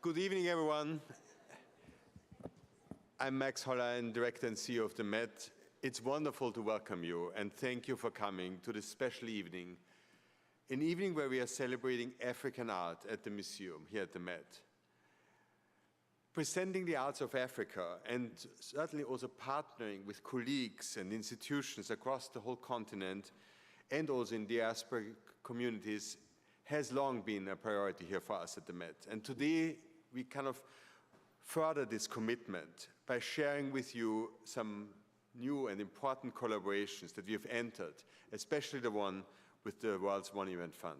Good evening, everyone. I'm Max Hollein, Director and CEO of the Met. It's wonderful to welcome you and thank you for coming to this special evening, an evening where we are celebrating African art at the museum here at the Met. Presenting the arts of Africa and certainly also partnering with colleagues and institutions across the whole continent and also in diaspora communities has long been a priority here for us at the Met. And today we kind of further this commitment by sharing with you some new and important collaborations that we have entered, especially the one with the World's Monument Fund.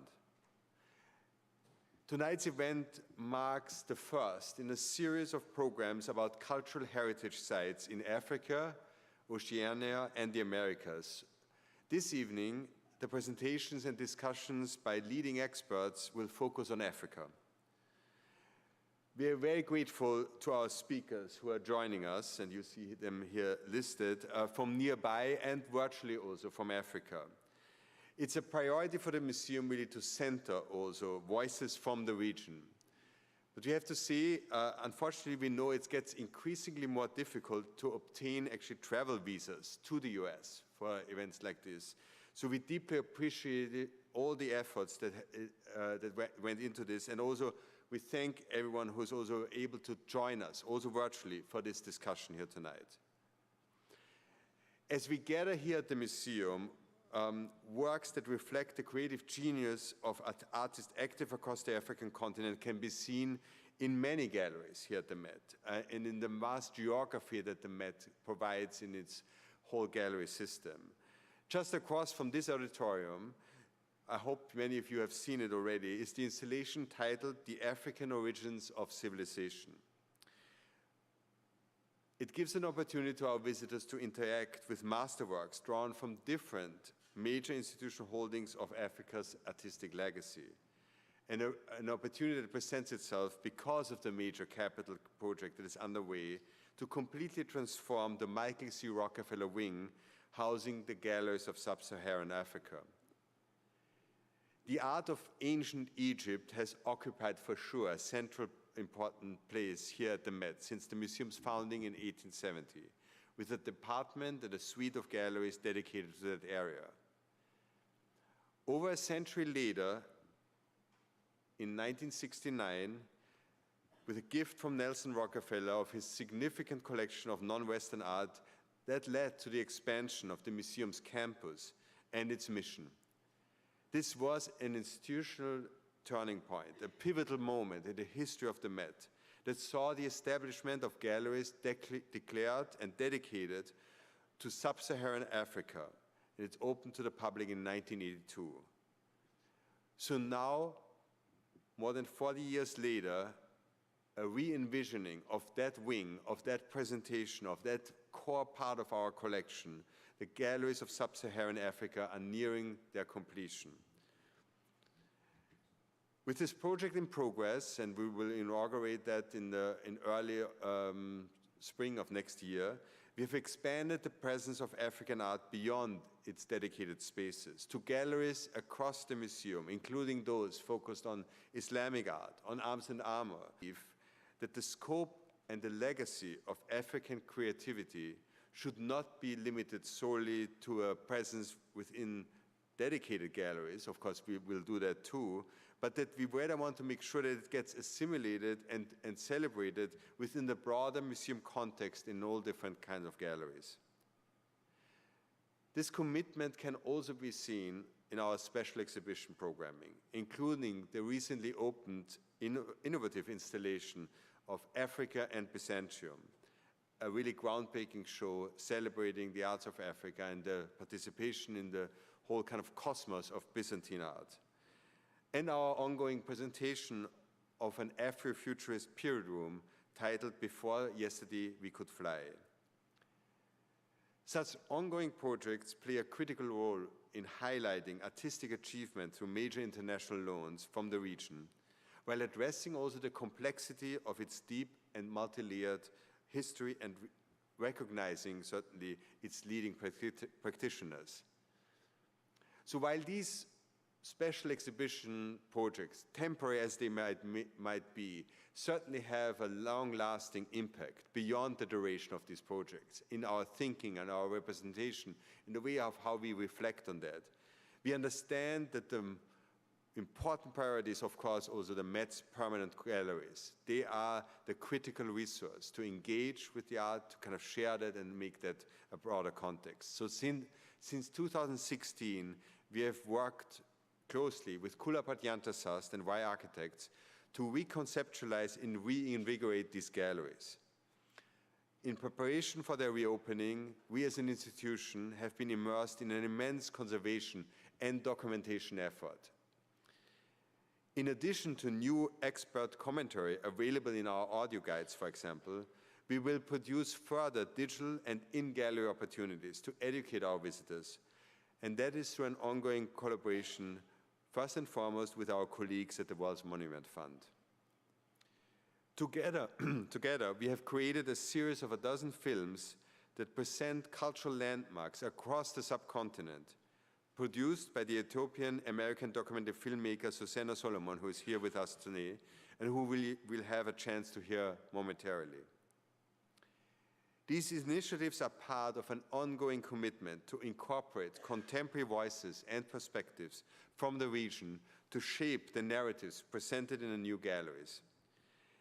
Tonight's event marks the first in a series of programs about cultural heritage sites in Africa, Oceania, and the Americas. This evening, the presentations and discussions by leading experts will focus on Africa. We are very grateful to our speakers who are joining us, and you see them here listed, from nearby and virtually also from Africa. It's a priority for the museum really to center also voices from the region. But we have to say, unfortunately, we know it gets increasingly more difficult to obtain actually travel visas to the US for events like this. So we deeply appreciate all the efforts that went into this, and also we thank everyone who's also able to join us, also virtually, for this discussion here tonight. As we gather here at the museum, works that reflect the creative genius of artists active across the African continent can be seen in many galleries here at the Met, and in the vast geography that the Met provides in its whole gallery system. Just across from this auditorium, I hope many of you have seen it already, is the installation titled The African Origins of Civilization. It gives an opportunity to our visitors to interact with masterworks drawn from different major institutional holdings of Africa's artistic legacy, and an opportunity that presents itself because of the major capital project that is underway to completely transform the Michael C. Rockefeller Wing, housing the galleries of sub-Saharan Africa. The art of ancient Egypt has occupied for sure a central important place here at the Met since the museum's founding in 1870, with a department and a suite of galleries dedicated to that area. Over a century later, in 1969, with a gift from Nelson Rockefeller of his significant collection of non-Western art, that led to the expansion of the museum's campus and its mission. This was an institutional turning point, a pivotal moment in the history of the Met that saw the establishment of galleries declared and dedicated to sub-Saharan Africa. And it's opened to the public in 1982. So now, more than 40 years later, a re-envisioning of that wing, of that presentation, of that core part of our collection, the galleries of sub-Saharan Africa, are nearing their completion. With this project in progress, and we will inaugurate that in early spring of next year, we have expanded the presence of African art beyond its dedicated spaces to galleries across the museum, including those focused on Islamic art, on arms and armor. That the scope and the legacy of African creativity should not be limited solely to a presence within dedicated galleries. Of course, we will do that too, but that we rather want to make sure that it gets assimilated and celebrated within the broader museum context in all different kinds of galleries. This commitment can also be seen in our special exhibition programming, including the recently opened innovative installation of Africa and Byzantium, a really groundbreaking show celebrating the arts of Africa and the participation in the whole kind of cosmos of Byzantine art. And our ongoing presentation of an Afrofuturist period room titled Before Yesterday We Could Fly. Such ongoing projects play a critical role in highlighting artistic achievement through major international loans from the region, while addressing also the complexity of its deep and multi-layered history and recognizing certainly its leading practitioners. So while these special exhibition projects, temporary as they might be, certainly have a long-lasting impact beyond the duration of these projects in our thinking and our representation, in the way of how we reflect on that. We understand that the important priority is, of course, also the Met's permanent galleries. They are the critical resource to engage with the art, to kind of share that and make that a broader context. So since 2016, we have worked closely with Kula Pratyantasast and Y Architects to reconceptualize and reinvigorate these galleries. In preparation for their reopening, we as an institution have been immersed in an immense conservation and documentation effort. In addition to new expert commentary available in our audio guides, for example, we will produce further digital and in-gallery opportunities to educate our visitors, and that is through an ongoing collaboration, first and foremost with our colleagues at the World Monument Fund. Together, we have created a series of a dozen films that present cultural landmarks across the subcontinent, produced by the Ethiopian American documentary filmmaker Sosena Solomon, who is here with us today, and who will have a chance to hear momentarily. These initiatives are part of an ongoing commitment to incorporate contemporary voices and perspectives from the region to shape the narratives presented in the new galleries.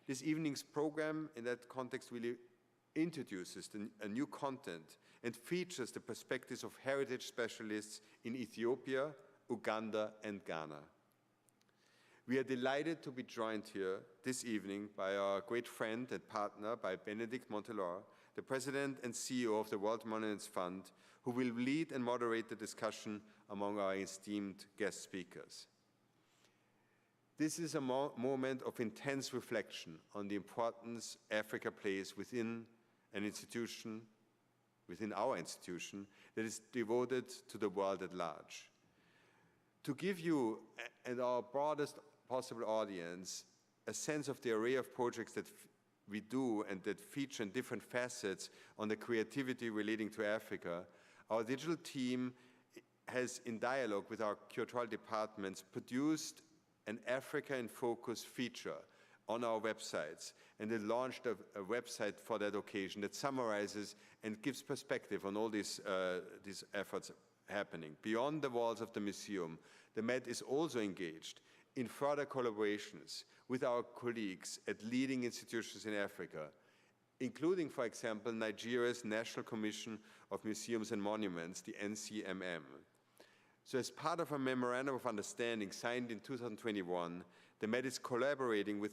This evening's program, in that context, really introduces a new content and features the perspectives of heritage specialists in Ethiopia, Uganda, and Ghana. We are delighted to be joined here this evening by our great friend and partner, by Bénédicte Montlaur, the President and CEO of the World Monuments Fund, who will lead and moderate the discussion among our esteemed guest speakers. This is a moment of intense reflection on the importance Africa plays within an institution, within our institution, that is devoted to the world at large. To give you and our broadest possible audience a sense of the array of projects that we do and that feature in different facets on the creativity relating to Africa, our digital team has, in dialogue with our curatorial departments, produced an Africa in Focus feature on our websites, and they launched a website for that occasion that summarizes and gives perspective on all these efforts happening. Beyond the walls of the museum, the Met is also engaged in further collaborations with our colleagues at leading institutions in Africa, including, for example, Nigeria's National Commission of Museums and Monuments, the NCMM. So as part of a memorandum of understanding signed in 2021, the Met is collaborating with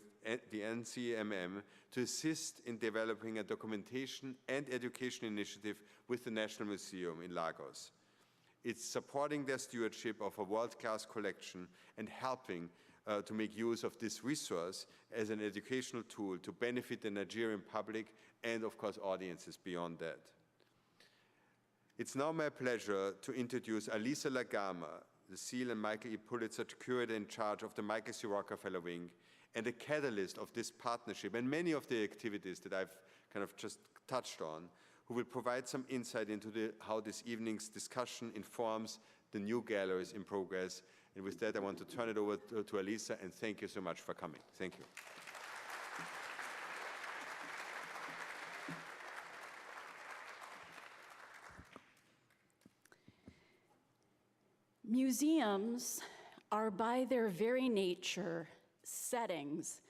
the NCMM to assist in developing a documentation and education initiative with the National Museum in Lagos. It's supporting their stewardship of a world-class collection and helping to make use of this resource as an educational tool to benefit the Nigerian public and, of course, audiences beyond that. It's now my pleasure to introduce Alisa LaGamma, the Ceil and Michael E. Pulitzer Curator in charge of the Michael C. Rockefeller Wing, and a catalyst of this partnership and many of the activities that I've kind of just touched on, who will provide some insight into how this evening's discussion informs the new galleries in progress. And with that, I want to turn it over to Alisa, and thank you so much for coming. Thank you. Museums are, by their very nature, settings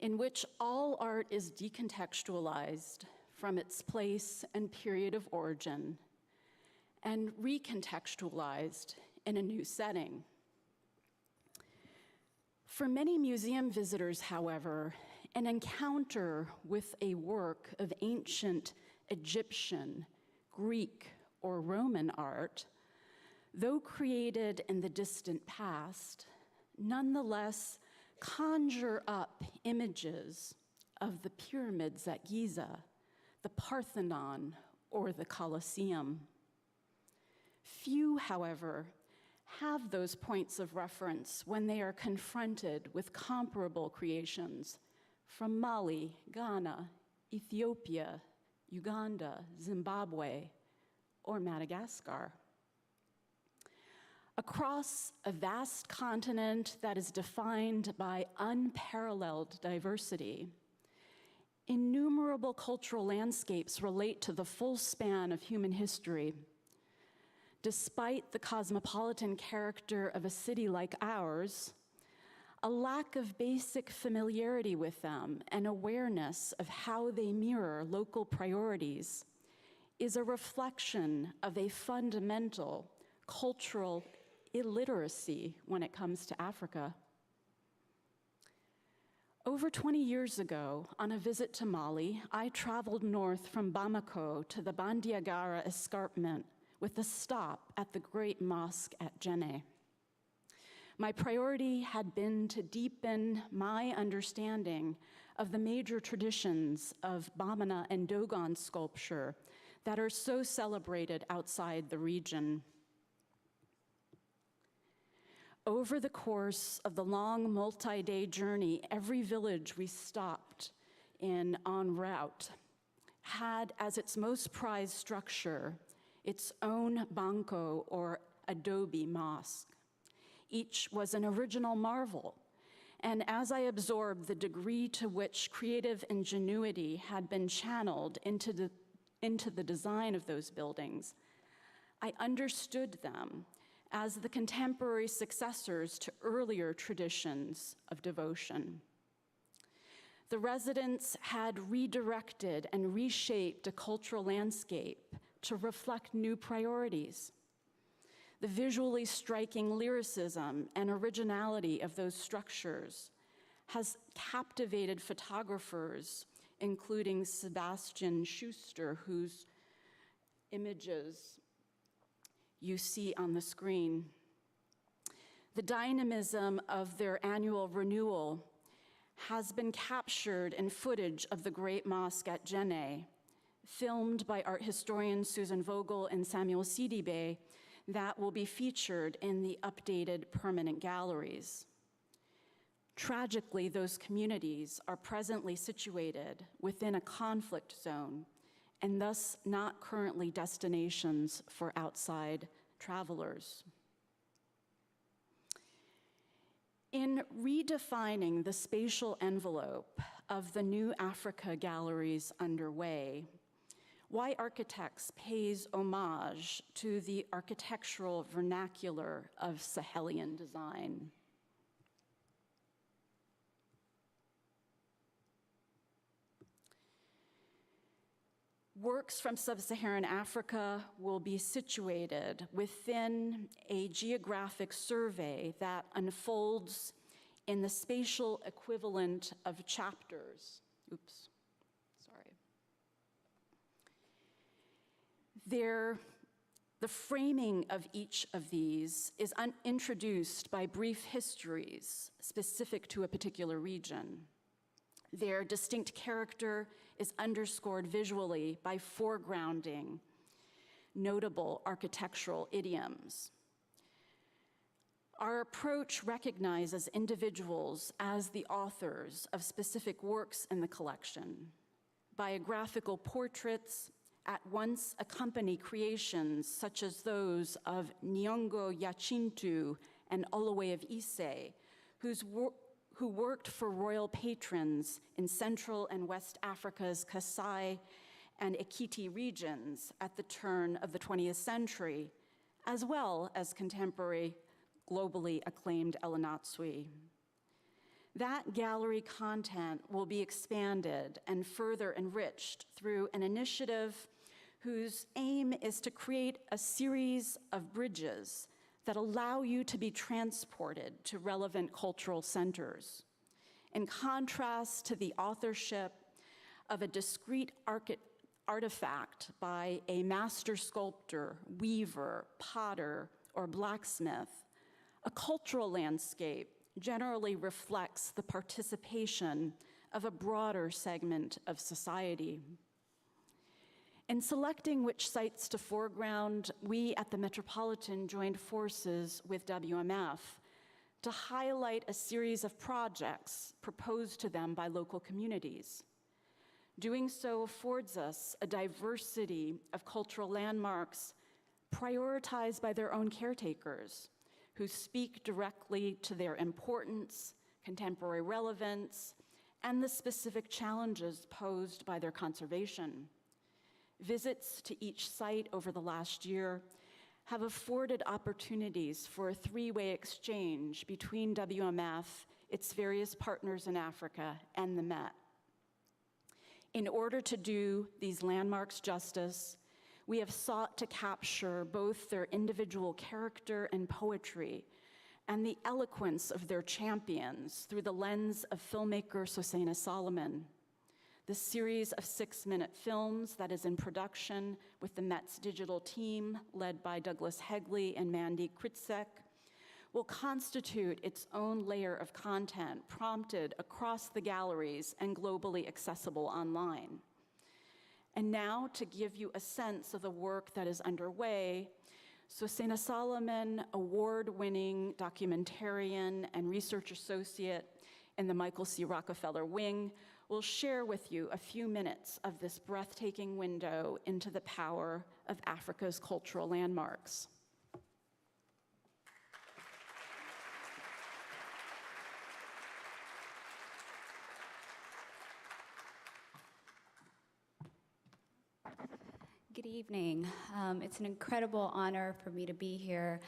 in which all art is decontextualized from its place and period of origin and recontextualized in a new setting. For many museum visitors, however, an encounter with a work of ancient Egyptian, Greek, or Roman art, though created in the distant past, nonetheless conjure up images of the pyramids at Giza, the Parthenon, or the Colosseum. Few, however, have those points of reference when they are confronted with comparable creations from Mali, Ghana, Ethiopia, Uganda, Zimbabwe, or Madagascar. Across a vast continent that is defined by unparalleled diversity, innumerable cultural landscapes relate to the full span of human history. Despite the cosmopolitan character of a city like ours, a lack of basic familiarity with them and awareness of how they mirror local priorities is a reflection of a fundamental cultural illiteracy when it comes to Africa. Over 20 years ago, on a visit to Mali, I traveled north from Bamako to the Bandiagara escarpment with a stop at the Great Mosque at Djenné. My priority had been to deepen my understanding of the major traditions of Bamana and Dogon sculpture that are so celebrated outside the region. Over the course of the long multi-day journey, every village we stopped in en route had as its most prized structure its own banco or adobe mosque. Each was an original marvel, and as I absorbed the degree to which creative ingenuity had been channeled into the design of those buildings, I understood them as the contemporary successors to earlier traditions of devotion. The residents had redirected and reshaped a cultural landscape to reflect new priorities. The visually striking lyricism and originality of those structures has captivated photographers, including Sebastian Schuster, whose images you see on the screen. The dynamism of their annual renewal has been captured in footage of the Great Mosque at Djenné, filmed by art historians Susan Vogel and Samuel Sidibe, that will be featured in the updated permanent galleries. Tragically, those communities are presently situated within a conflict zone and thus not currently destinations for outside travelers. In redefining the spatial envelope of the New Africa galleries underway, Why Architects pays homage to the architectural vernacular of Sahelian design. Works from sub-Saharan Africa will be situated within a geographic survey that unfolds in the spatial equivalent of chapters. Oops, sorry. The framing of each of these is introduced by brief histories specific to a particular region. Their distinct character is underscored visually by foregrounding notable architectural idioms. Our approach recognizes individuals as the authors of specific works in the collection. Biographical portraits at once accompany creations such as those of Nyongo Yachintu and Olowe of Ise, who worked for royal patrons in Central and West Africa's Kasai and Ekiti regions at the turn of the 20th century, as well as contemporary, globally acclaimed Elanatsui. That gallery content will be expanded and further enriched through an initiative whose aim is to create a series of bridges that allow you to be transported to relevant cultural centers. In contrast to the authorship of a discrete artifact by a master sculptor, weaver, potter, or blacksmith, a cultural landscape generally reflects the participation of a broader segment of society. In selecting which sites to foreground, we at the Metropolitan joined forces with WMF to highlight a series of projects proposed to them by local communities. Doing so affords us a diversity of cultural landmarks prioritized by their own caretakers, who speak directly to their importance, contemporary relevance, and the specific challenges posed by their conservation. Visits to each site over the last year have afforded opportunities for a three-way exchange between WMF, its various partners in Africa, and the Met. In order to do these landmarks justice, we have sought to capture both their individual character and poetry and the eloquence of their champions through the lens of filmmaker Sosena Solomon. The series of 6-minute films that is in production with the Met's digital team, led by Douglas Hegley and Mandy Kritzek, will constitute its own layer of content prompted across the galleries and globally accessible online. And now, to give you a sense of the work that is underway, Sosena Solomon, award-winning documentarian and research associate in the Michael C. Rockefeller Wing, will share with you a few minutes of this breathtaking window into the power of Africa's cultural landmarks. Good evening. It's an incredible honor for me to be here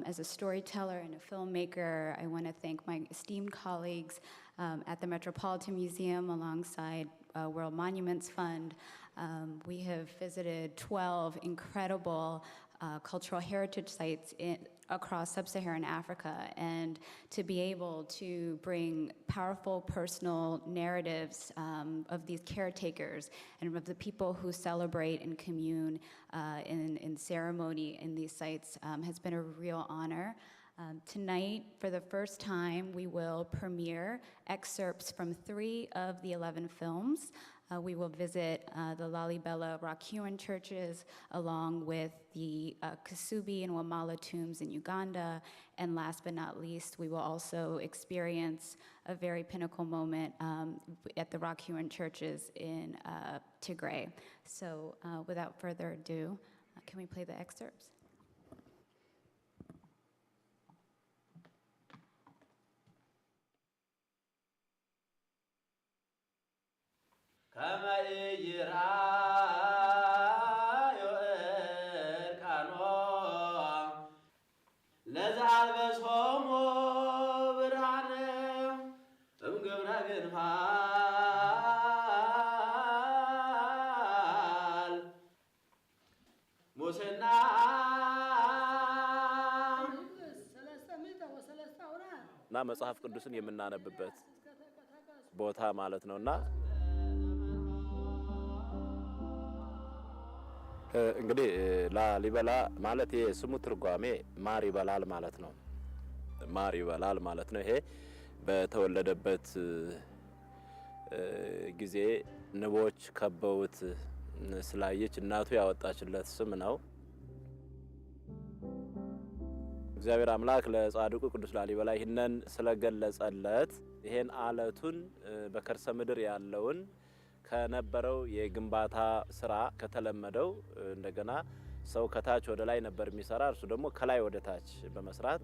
as a storyteller and a filmmaker. I want to thank my esteemed colleagues at the Metropolitan Museum alongside World Monuments Fund. We have visited 12 incredible cultural heritage sites across sub-Saharan Africa, and to be able to bring powerful personal narratives of these caretakers and of the people who celebrate and commune in ceremony in these sites has been a real honor. Tonight, for the first time, we will premiere excerpts from 3 of the 11 films. We will visit the Lalibela rock-hewn churches, along with the Kasubi and Wamala tombs in Uganda. And last but not least, we will also experience a very pinnacle moment at the rock-hewn churches in Tigray. So without further ado, can we play the excerpts? እና መጽሐፍ ቅዱስን የምናነብበት ቦታ ማለት ነውና እንግዲህ ላሊበላ ማለት የስሙ ትርጓሜ ማር ይበላል ማለት ነው። ማር ይበላል ማለት ነው። ይሄ በተወለደበት ጊዜ ንቦች ከበውት ስላየች እናቱ ያወጣችለት ስም ነው። እግዚአብሔር አምላክ ለጻድቁ ቅዱስ ላሊበላ ይህንን ስለገለጸለት ይሄን አለቱን በከርሰ ምድር ያለውን ከነበረው የግንባታ ስራ ከተለመደው እንደገና ሰው ከታች ወደ ላይ ነበር የሚሰራ፣ እርሱ ደግሞ ከላይ ወደ ታች በመስራት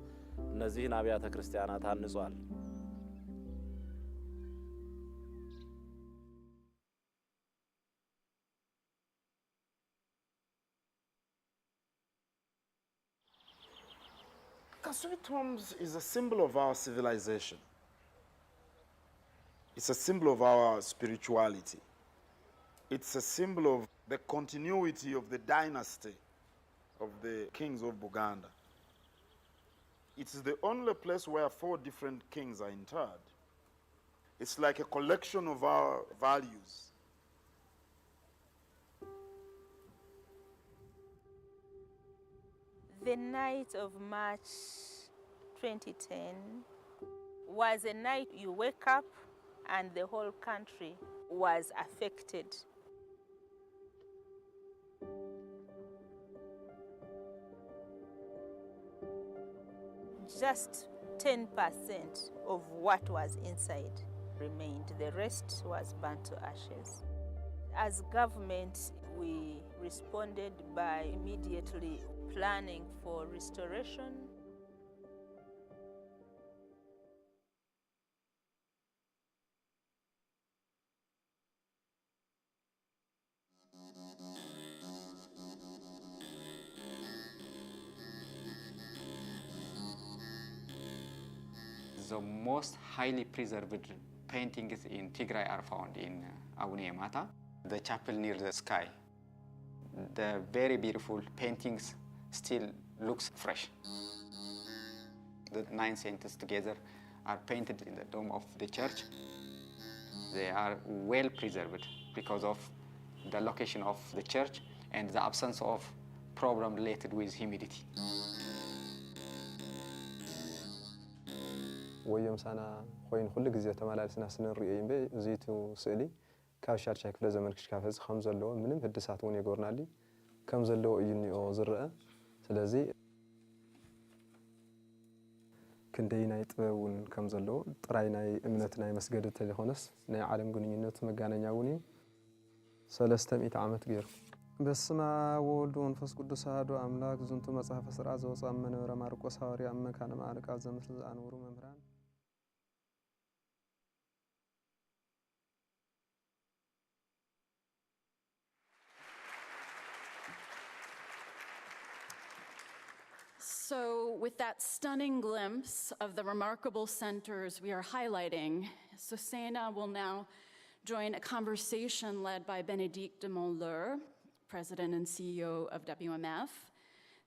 እነዚህን አብያተ ክርስቲያናት አንጿል። Kasubi tombs is a symbol of our civilization. It's a symbol of our spirituality. It's a symbol of the continuity of the dynasty of the kings of Uganda. It's the only place where 4 different kings are interred. It's like a collection of our values. The night of March 2010 was a night you wake up and the whole country was affected. Just 10% of what was inside remained. The rest was burnt to ashes. As government, we responded by immediately planning for restoration. The most highly preserved paintings in Tigray are found in Abune Mata, the chapel near the sky. The very beautiful paintings still looks fresh. The 9 saints together are painted in the dome of the church. They are well preserved because of the location of the church and the absence of problem related with humidity. ወዮም ሳና ኮይን ኩሉ ግዜ ተመላልስና ስንሪኦ ይምበ እዚቱ ስእሊ ካብ ሻርሻይ ክፍለ ዘመን ክሽካፍ እዚ ከም ዘለዎ ምንም ህድሳት እውን የጎርናሊ ከም ዘለዎ እዩ ኒኦ ዝርአ ስለዚ ክንደይ ናይ ጥበብ እውን ከም ዘለዎ ጥራይ ናይ እምነት ናይ መስገድ ተሊኾነስ ናይ ዓለም ግንኙነት መጋነኛ እውን እዩ 300 ዓመት ገይሩ በስመ አብ ወወልድ ወመንፈስ ቅዱስ አሐዱ አምላክ ዝንቱ መጽሐፈ ሥርዓት ዘወፅአ መንበረ ማርቆስ ሐዋርያ መካነ ማዕረቃ ዘምስል ዘአንብሩ መምህራን So with that stunning glimpse of the remarkable centers we are highlighting, Sosena will now join a conversation led by Bénédicte de Montlaur, President and CEO of WMF.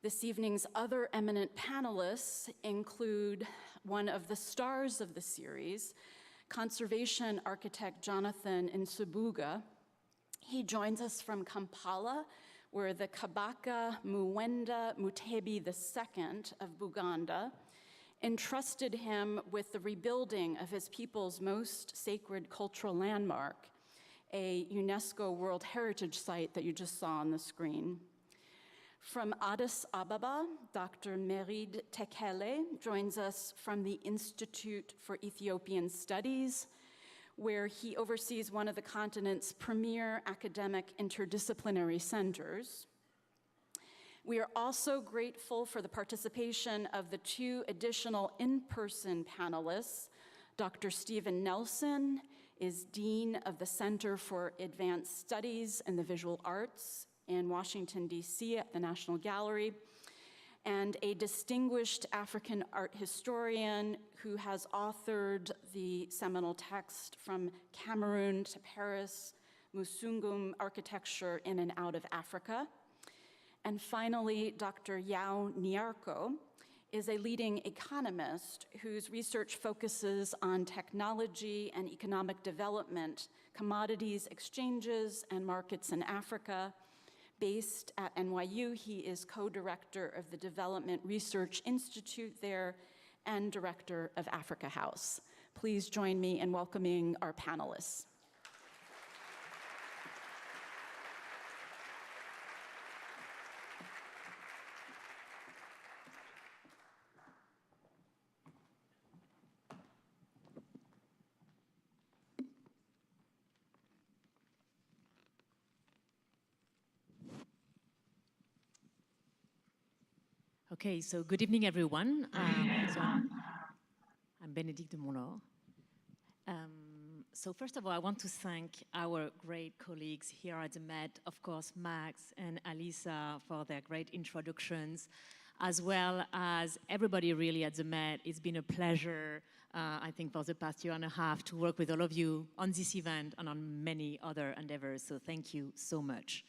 This evening's other eminent panelists include one of the stars of the series, conservation architect Jonathan Nsubuga. He joins us from Kampala, where the Kabaka Muwenda Mutebi II of Buganda entrusted him with the rebuilding of his people's most sacred cultural landmark, a UNESCO World Heritage Site that you just saw on the screen. From Addis Ababa, Dr. Merid Takele joins us from the Institute for Ethiopian Studies, where he oversees one of the continent's premier academic interdisciplinary centers. We are also grateful for the participation of the 2 additional in-person panelists. Dr. Stephen Nelson is Dean of the Center for Advanced Studies in the Visual Arts in Washington, D.C. at the National Gallery, and a distinguished African art historian who has authored the seminal text From Cameroon to Paris, Musungum Architecture in and Out of Africa. And finally, Dr. Nyarko is a leading economist whose research focuses on technology and economic development, commodities exchanges, and markets in Africa. Based at NYU, he is co-director of the Development Research Institute there and director of Africa House. Please join me in welcoming our panelists. Okay, so good evening, everyone. I'm Bénédicte de Montlaur. So first of all, I want to thank our great colleagues here at the Met, of course, Max and Alisa for their great introductions, as well as everybody really at the Met. It's been a pleasure, I think, for the past year and a half to work with all of you on this event and on many other endeavors, so thank you so much.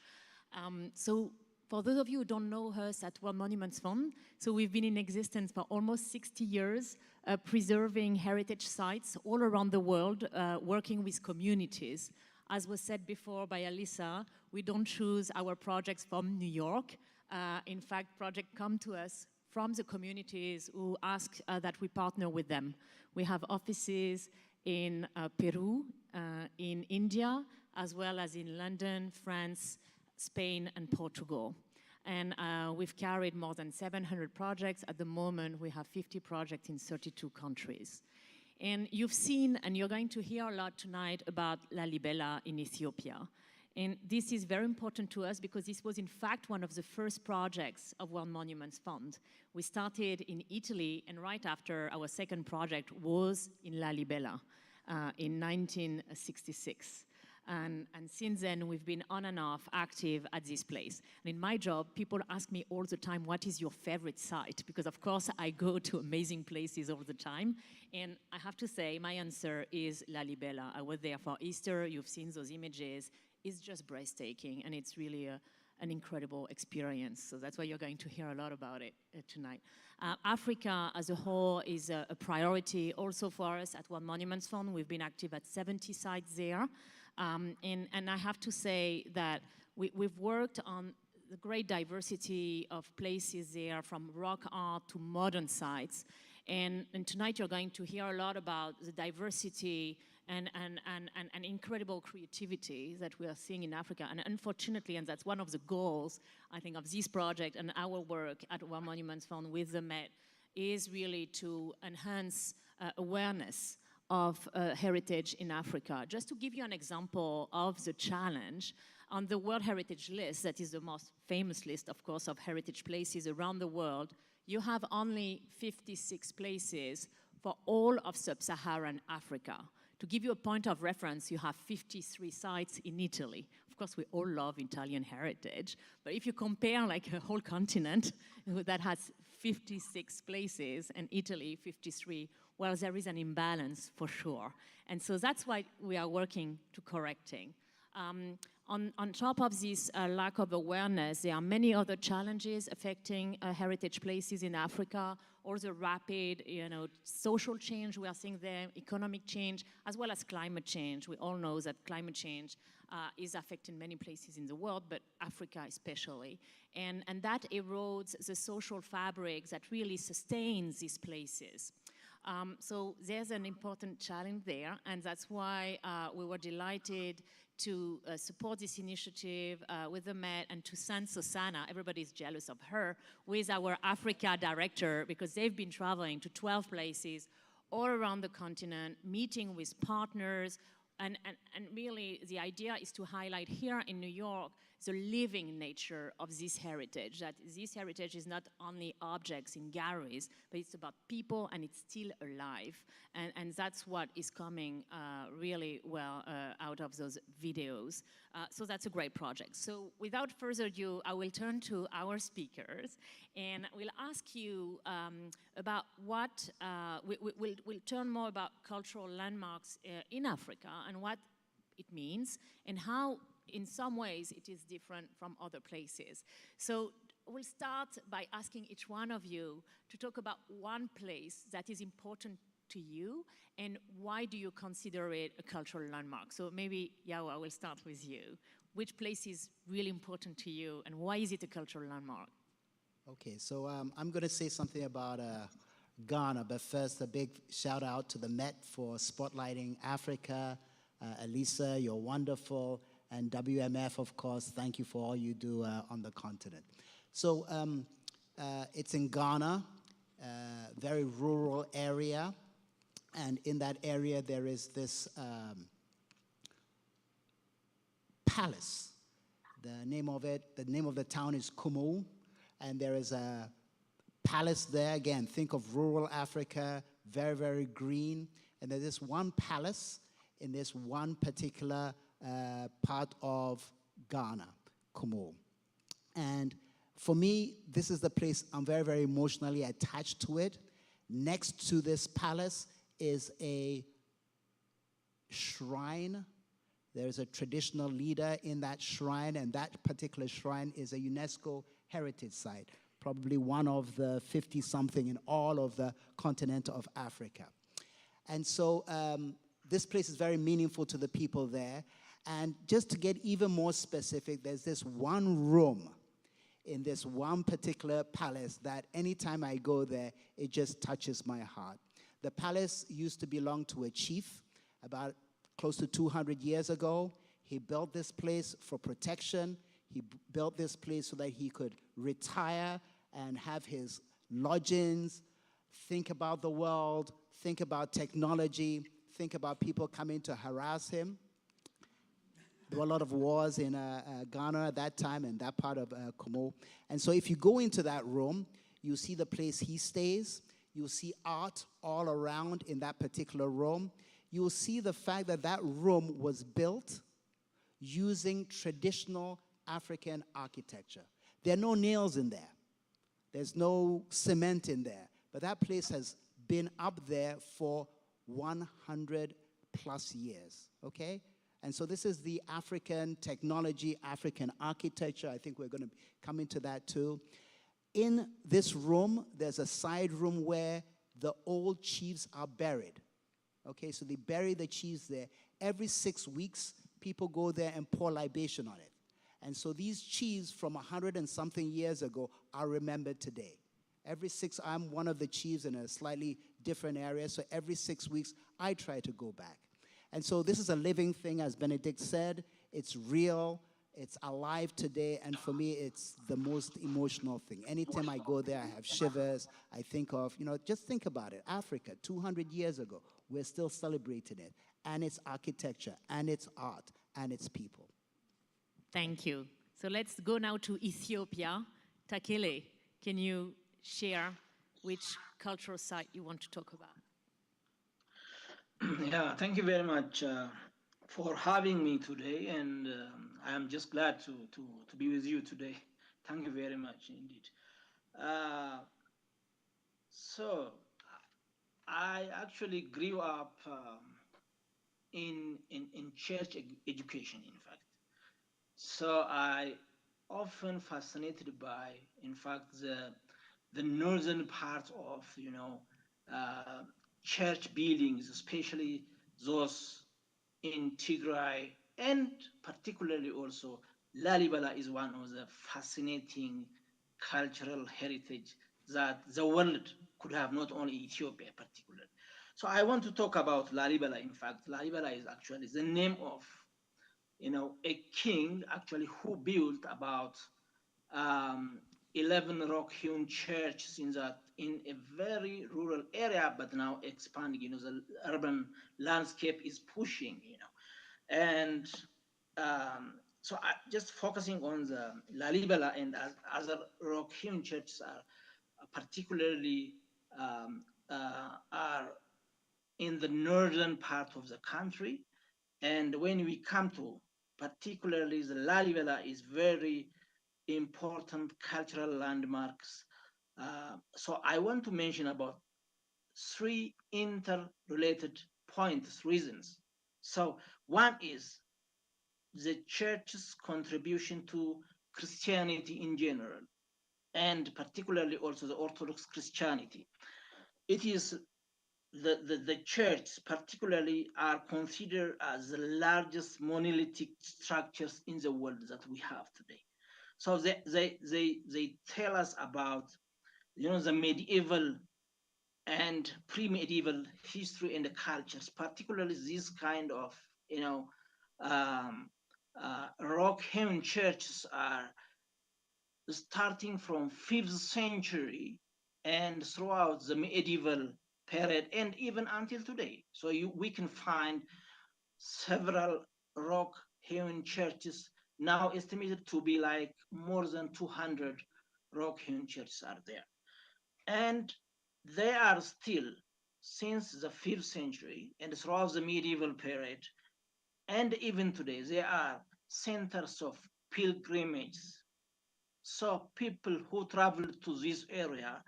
For those of you who don't know us at World Monuments Fund, so we've been in existence for almost 60 years, preserving heritage sites all around the world, working with communities. As was said before by Alisa, we don't choose our projects from New York. In fact, projects come to us from the communities who ask that we partner with them. We have offices in Peru, in India, as well as in London, France, Spain, and Portugal. And we've carried more than 700 projects. At the moment, we have 50 projects in 32 countries. And you've seen, and you're going to hear a lot tonight about Lalibela in Ethiopia. And this is very important to us because this was, in fact, one of the first projects of World Monuments Fund. We started in Italy, and right after, our second project was in Lalibela in 1966. And since then, we've been on and off active at this place. And in my job, people ask me all the time, what is your favorite site? Because of course, I go to amazing places all the time. And I have to say, my answer is Lalibela. I was there for Easter. You've seen those images. It's just breathtaking, and it's really an incredible experience. So that's why you're going to hear a lot about it tonight. Africa as a whole is a priority also for us at World Monuments Fund. We've been active at 70 sites there. And I have to say that we've worked on the great diversity of places there, from rock art to modern sites. And tonight you're going to hear a lot about the diversity and incredible creativity that we are seeing in Africa. And unfortunately, and that's one of the goals, I think, of this project and our work at World Monuments Fund with the Met, is really to enhance awareness of heritage in Africa. Just to give you an example of the challenge, on the World Heritage List, that is the most famous list, of course, of heritage places around the world, you have only 56 places for all of sub-Saharan Africa. To give you a point of reference, you have 53 sites in Italy. Of course, we all love Italian heritage, but if you compare like a whole continent that has 56 places and Italy 53, well, there is an imbalance for sure. And so that's why we are working to correcting. On top of this lack of awareness, there are many other challenges affecting heritage places in Africa, or the rapid, social change we are seeing there, economic change, as well as climate change. We all know that climate change is affecting many places in the world, but Africa especially. And that erodes the social fabric that really sustains these places. So there's an important challenge there, and that's why we were delighted to support this initiative with the Met and to send Sosena, everybody's jealous of her, with our Africa director, because they've been traveling to 12 places all around the continent, meeting with partners, and really the idea is to highlight here in New York the living nature of this heritage, that this heritage is not only objects in galleries, but it's about people and it's still alive. And that's what is coming really well out of those videos. So that's a great project. So without further ado, I will turn to our speakers and we'll ask you about what, we'll turn more about cultural landmarks in Africa and what it means and how in some ways it is different from other places. So we'll start by asking each one of you to talk about one place that is important to you and why do you consider it a cultural landmark? So maybe, Yao, I will start with you. Which place is really important to you and why is it a cultural landmark? Okay, so I'm going to say something about Ghana, but first a big shout out to the Met for spotlighting Africa. Alisa, you're wonderful. And WMF, of course, thank you for all you do on the continent. So it's in Ghana, very rural area. And in that area, there is this palace. The name of the town is Kumu. And there is a palace there. Again, think of rural Africa, very, very green. And there's this one palace in this one particular part of Ghana, Kumu. And for me, this is the place I'm very, very emotionally attached to it. Next to this palace is a shrine. There's a traditional leader in that shrine, and that particular shrine is a UNESCO heritage site, probably one of the 50-something in all of the continent of Africa. And so this place is very meaningful to the people there. And just to get even more specific, there's this one room in this one particular palace that anytime I go there, it just touches my heart. The palace used to belong to a chief about close to 200 years ago. He built this place for protection. He built this place so that he could retire and have his lodgings, think about the world, think about technology, think about people coming to harass him. There were a lot of wars in Ghana at that time and that part of Kumu. And so if you go into that room, you see the place he stays. You'll see art all around in that particular room. You'll see the fact that that room was built using traditional African architecture. There are no nails in there. There's no cement in there. But that place has been up there for 100 plus years, okay? And so this is the African technology, African architecture. I think we're going to come into that too. In this room, there's a side room where the old chiefs are buried. Okay, so they bury the chiefs there. Every 6 weeks, people go there and pour libation on it. And so these chiefs from 100 and something years ago are remembered today. I'm one of the chiefs in a slightly different area, so every 6 weeks, I try to go back. And so this is a living thing, as Bénédicte said. It's real, it's alive today, and for me, it's the most emotional thing. Anytime I go there, I have shivers. I think of, just think about it. Africa, 200 years ago, we're still celebrating it, and its architecture, and its art, and its people. Thank you. So let's go now to Ethiopia. Takele, can you share which cultural site you want to talk about? Yeah, thank you very much for having me today, and I am just glad to be with you today. Thank you very much indeed. So I actually grew up in church education, in fact. So I often fascinated by, in fact, the northern part of, church buildings, especially those in Tigray, and particularly also Lalibela is one of the fascinating cultural heritage that the world could have, not only Ethiopia particularly. So I want to talk about Lalibela. In fact, Lalibela is actually the name of, a king actually who built about 11 rock-hewn churches in a very rural area, but now expanding. The urban landscape is pushing. And so just focusing on the Lalibela and other rock-hewn churches are particularly are in the northern part of the country. And when we come to particularly the Lalibela is very important cultural landmarks. So I want to mention about 3 interrelated points, reasons. So one is the church's contribution to Christianity in general, and particularly also the Orthodox Christianity. It is the church particularly are considered as the largest monolithic structures in the world that we have today. So they tell us about, the medieval and pre-medieval history and the cultures, particularly this kind of, rock-hewn churches are starting from 5th century and throughout the medieval period and even until today. So we can find several rock-hewn churches now estimated to be like more than 200 rock-hewn churches are there. And they are still, since the 5th century and throughout the medieval period, and even today, they are centers of pilgrimage. So people who travel to this area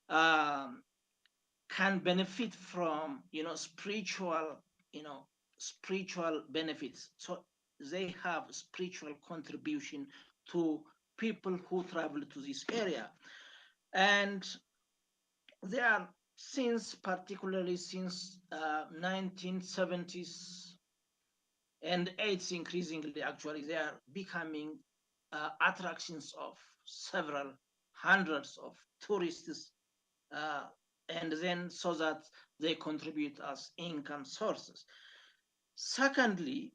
can benefit from, spiritual benefits. So they have spiritual contribution to people who travel to this area. And they are particularly since 1970s and 80s increasingly, actually, they are becoming attractions of several hundreds of tourists, and then so that they contribute as income sources. Secondly,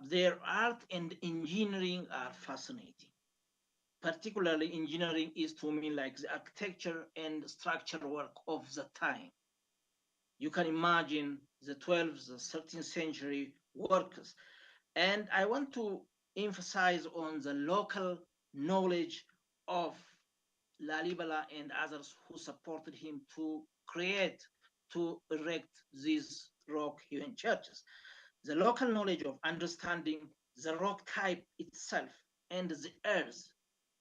their art and engineering are fascinating. Particularly engineering is to me like the architecture and structural work of the time. You can imagine the 12th, the 13th century workers. And I want to emphasize on the local knowledge of Lalibela and others who supported him to erect these rock-hewn churches. the local knowledge of understanding the rock type itself and the earth,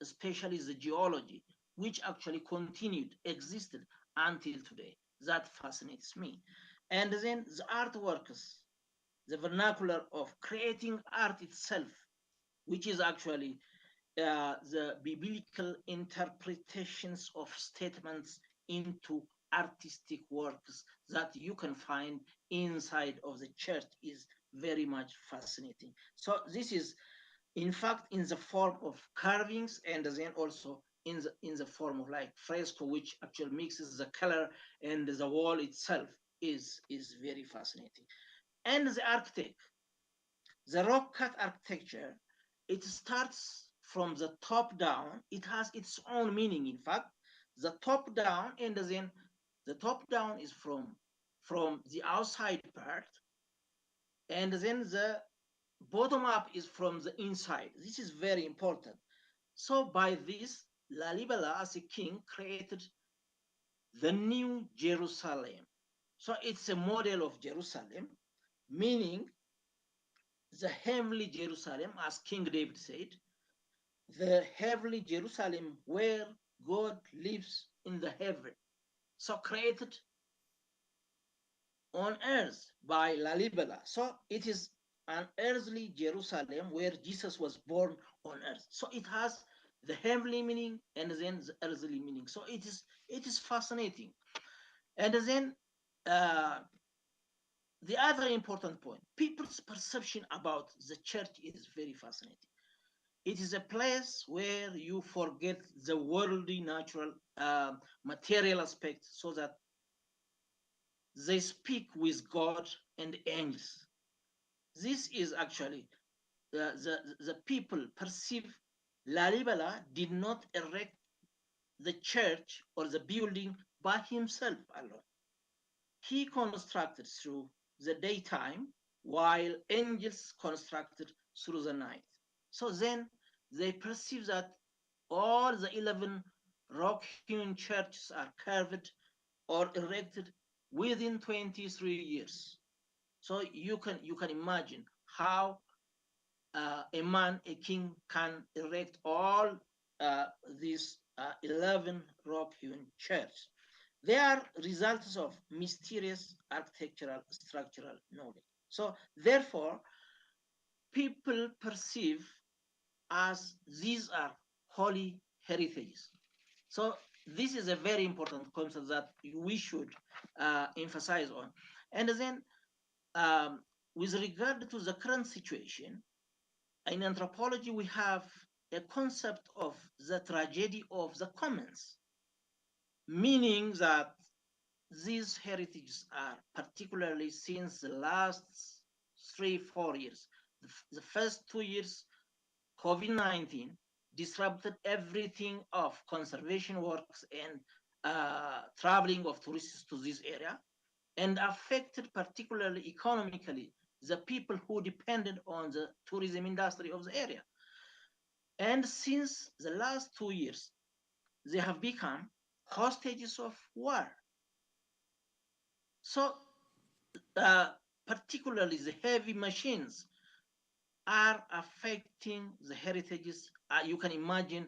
especially the geology, which actually continued, existed until today. That fascinates me. And then the artworks, the vernacular of creating art itself, which is actually the biblical interpretations of statements into artistic works that you can find inside of the church is very much fascinating. So this is, in fact, in the form of carvings, and then also in the form of like fresco, which actually mixes the color, and the wall itself is very fascinating. And the architect, the rock cut architecture, it starts from the top down. It has its own meaning, in fact. The top down, and then the top down is from the outside part, and then the bottom up is from the inside. This is very important. So by this, Lalibela as a king created the new Jerusalem. So it's a model of Jerusalem, meaning the heavenly Jerusalem, as King David said, the heavenly Jerusalem where God lives in the heaven. So created on earth by Lalibela. So it is an earthly Jerusalem where Jesus was born on earth. So it has the heavenly meaning and then the earthly meaning. So it is fascinating. And then the other important point, people's perception about the church is very fascinating. It is a place where you forget the worldly, natural, material aspect, so that they speak with God and angels. This is actually the people perceive Lalibela did not erect the church or the building by himself alone. He constructed through the daytime, while angels constructed through the night. So then they perceive that all the 11 rock-hewn churches are carved or erected within 23 years. So you can imagine how a man, a king, can erect all these 11 rock-hewn churches. They are results of mysterious architectural structural knowledge. So therefore, people perceive as these are holy heritages. So this is a very important concept that we should emphasize on. And then with regard to the current situation, in anthropology, we have a concept of the tragedy of the commons, meaning that these heritages are, particularly since the last 3-4 years, the first 2 years, COVID-19 disrupted everything of conservation works and traveling of tourists to this area, and affected particularly economically the people who depended on the tourism industry of the area. And since the last 2 years, they have become hostages of war. So particularly the heavy machines are affecting the heritages. You can imagine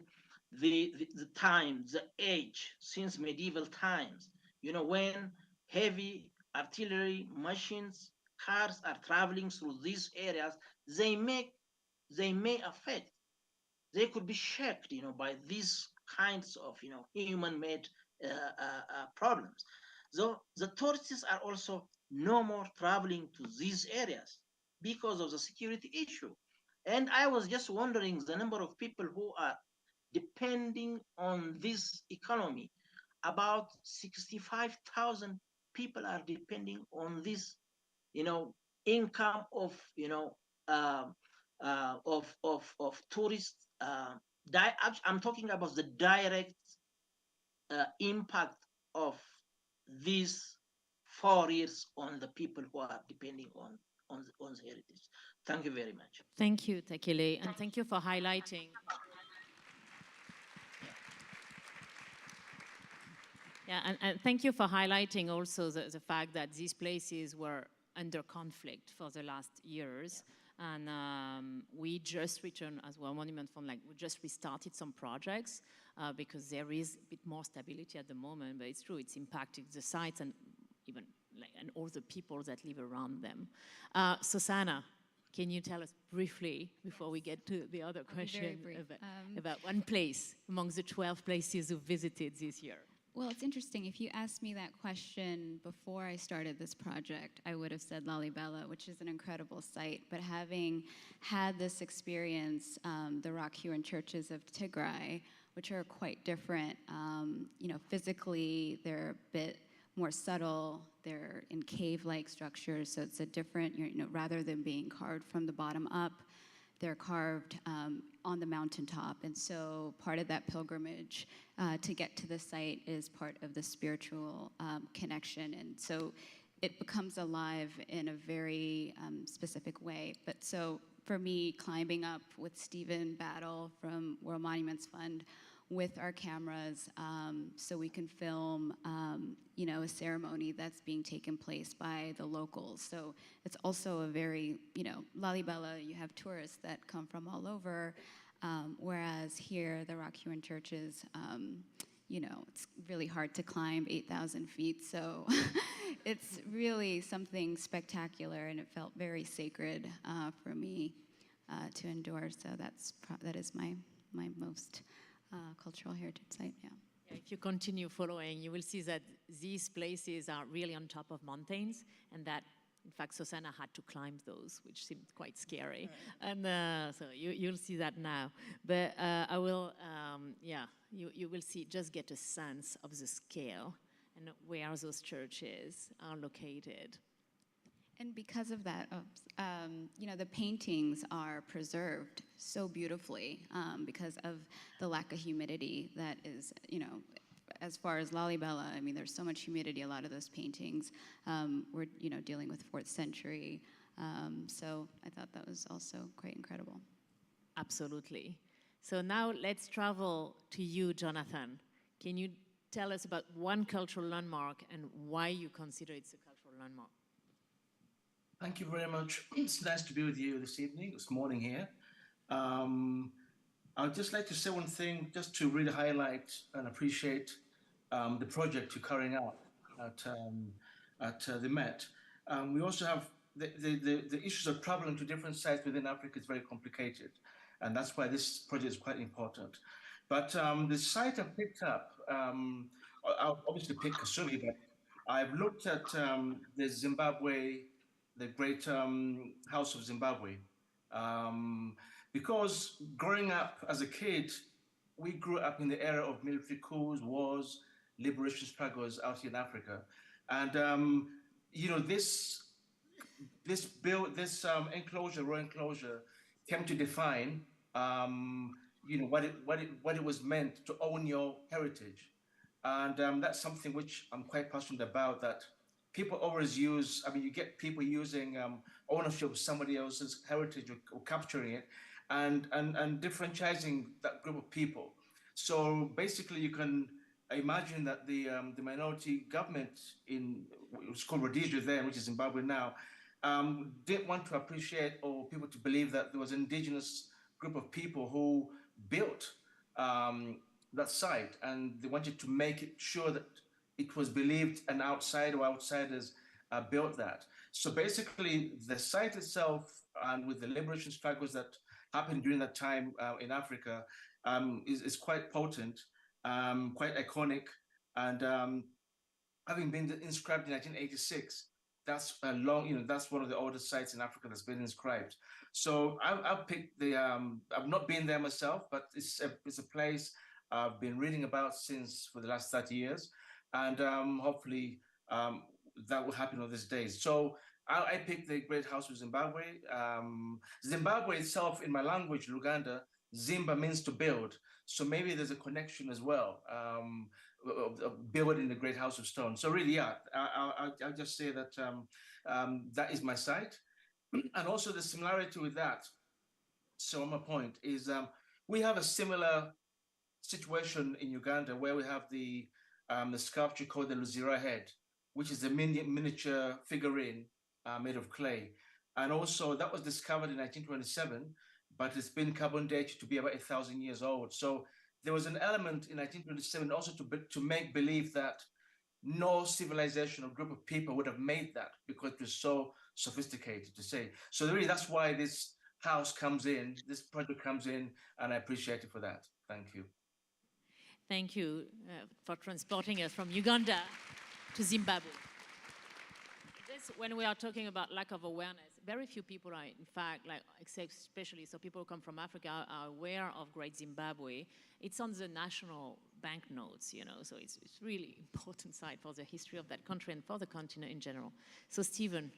the time, the age, since medieval times, when heavy artillery machines, cars are traveling through these areas, they may affect, they could be shaped, by these kinds of, human-made problems. So the tourists are also no more traveling to these areas because of the security issue. And I was just wondering the number of people who are depending on this economy. About 65,000 people are depending on this, income of, of tourists. I'm talking about the direct impact of these 4 years on the people who are depending on the heritage. Thank you very much. Thank you, Takele, and thank you for highlighting. Yeah, and thank you for highlighting also the fact that these places were under conflict for the last years. And we just returned as well, Monument Fund, like we just restarted some projects because there is a bit more stability at the moment, but it's true, it's impacting the sites and even and all the people that live around them. Sosena, can you tell us briefly, before we get to the other question, about one place among the 12 places you visited this year? Well, it's interesting. If you asked me that question before I started this project, I would have said Lalibela, which is an incredible site. But having had this experience, the rock-hewn churches of Tigray, which are quite different, physically they're a bit more subtle. They're in cave-like structures, so it's a different, rather than being carved from the bottom up, they're carved on the mountaintop. And so part of that pilgrimage to get to the site is part of the spiritual connection. And so it becomes alive in a very specific way. But so for me, climbing up with Stephen Battle from World Monuments Fund with our cameras so we can film a ceremony that's being taken place by the locals. So it's also a very, Lalibela, you have tourists that come from all over, whereas here, the rock-hewn churches, it's really hard to climb 8,000 feet. So it's really something spectacular, and it felt very sacred for me to endure. So that is my most cultural heritage site, yeah. If you continue following, you will see that these places are really on top of mountains, and that, in fact, Sosena had to climb those, which seemed quite scary. Right. And so you'll see that now. But I will, you will see, just get a sense of the scale and where those churches are located. And because of that, the paintings are preserved so beautifully because of the lack of humidity that is, as far as Lalibela, I mean, there's so much humidity, a lot of those paintings. We're, dealing with 4th century. So I thought that was also quite incredible. Absolutely. So now let's travel to you, Jonathan. Can you tell us about one cultural landmark and why you consider it's a cultural landmark? Thank you very much. It's nice to be with you this evening, this morning here. I would just like to say one thing, just to really highlight and appreciate the project you're carrying out at the Met. We also have the issues of traveling to different sites within Africa is very complicated, and that's why this project is quite important. But the site I've picked up, I'll obviously pick Kasumi, but I've looked at the Zimbabwe, the great House of Zimbabwe. Because growing up as a kid, we grew up in the era of military coups, wars, liberation struggles out here in Africa. And, this enclosure, royal enclosure, came to define, what it was meant to own your heritage. And that's something which I'm quite passionate about, that people always use, you get people using ownership of somebody else's heritage or capturing it and differentiating that group of people. So basically you can imagine that the minority government it was called Rhodesia then, which is Zimbabwe now, didn't want to appreciate or people to believe that there was an indigenous group of people who built that site, and they wanted to make it sure that it was believed an outsider or outsiders built that. So basically, the site itself, and with the liberation struggles that happened during that time in Africa, is quite potent, quite iconic, and having been inscribed in 1986, that's a long, that's one of the oldest sites in Africa that's been inscribed. So I've picked the. I've not been there myself, but it's a place I've been reading about for the last 30 years. And hopefully that will happen on these days. So I picked the Great House of Zimbabwe. Zimbabwe itself, in my language, Luganda, Zimba means to build. So maybe there's a connection as well, building the Great House of Stone. So really, yeah, I'll just say that that is my site. And also the similarity with that, so my point is we have a similar situation in Uganda where we have the sculpture called the Luzira head, which is a miniature figurine made of clay. And also that was discovered in 1927, but it's been carbon dated to be about 1,000 years old. So there was an element in 1927 also to make believe that no civilization or group of people would have made that because it was so sophisticated to say. So really that's why this house comes in, this project comes in, and I appreciate it for that. Thank you. Thank you for transporting us from Uganda to Zimbabwe. When we are talking about lack of awareness, very few people are, in fact, like, especially so people who come from Africa are aware of Great Zimbabwe. It's on the national banknotes, you know, so it's really important site for the history of that country and for the continent in general. So Stephen,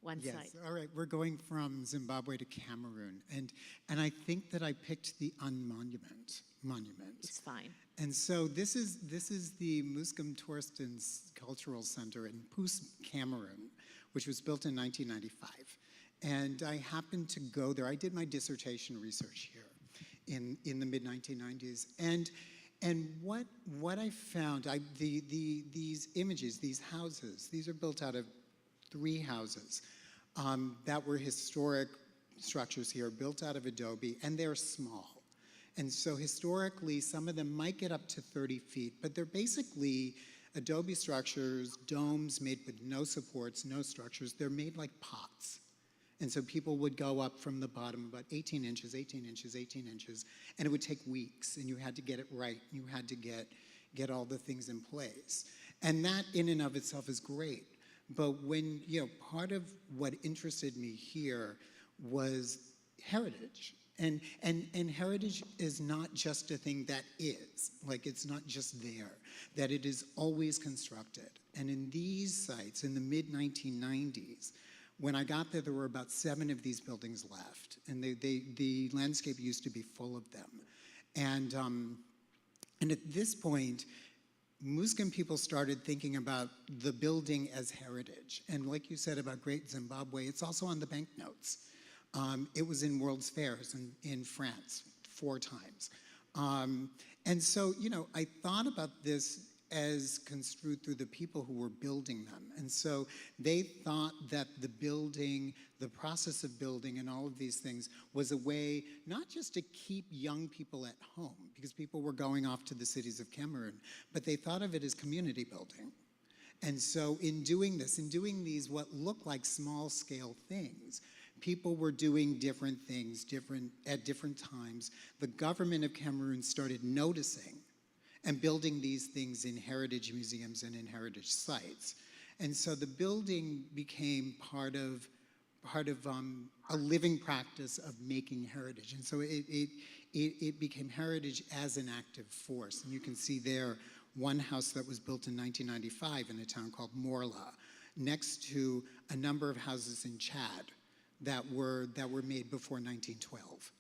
one side. Yes, all right, we're going from Zimbabwe to Cameroon, and I think that I picked the monument. It's fine. And so this is the Muscum Tourist and Cultural Center in Pous, Cameroon, which was built in 1995. And I happened to go there. I did my dissertation research here in the mid-1990s. And what I found, these images, these houses, these are built out of 3 houses that were historic structures here, built out of adobe, and they're small. And so historically, some of them might get up to 30 feet, but they're basically adobe structures, domes made with no supports, no structures. They're made like pots. And so people would go up from the bottom about 18 inches, 18 inches, 18 inches, and it would take weeks, and you had to get it right. You had to get all the things in place. And that in and of itself is great. But when, you know, part of what interested me here was heritage. And heritage is not just a thing that is, like it's not just there, that it is always constructed. And in these sites, in the mid-1990s, when I got there, there were about 7 of these buildings left. And the landscape used to be full of them. And at this point, Muslim people started thinking about the building as heritage. And like you said about Great Zimbabwe, it's also on the banknotes. It was in World's Fairs in France 4 times. And so, you know, I thought about this as construed through the people who were building them. And so they thought that the building, the process of building and all of these things was a way not just to keep young people at home, because people were going off to the cities of Cameroon, but they thought of it as community building. And so in doing this, in doing these what look like small scale things, people were doing different things at different times. The government of Cameroon started noticing and building these things in heritage museums and in heritage sites. And so the building became part of a living practice of making heritage. And so it became heritage as an active force. And you can see there one house that was built in 1995 in a town called Montlaur, next to a number of houses in Chad that were made before 1912.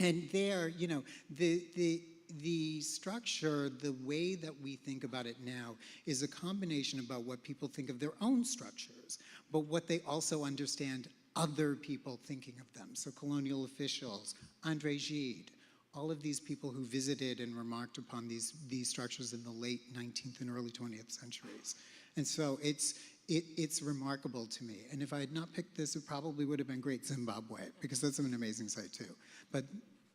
And there, you know, the structure, the way that we think about it now is a combination about what people think of their own structures, but what they also understand other people thinking of them. So colonial officials, André Gide, all of these people who visited and remarked upon these structures in the late 19th and early 20th centuries. And so it's remarkable to me. And if I had not picked this, it probably would have been Great Zimbabwe, because that's an amazing site too. But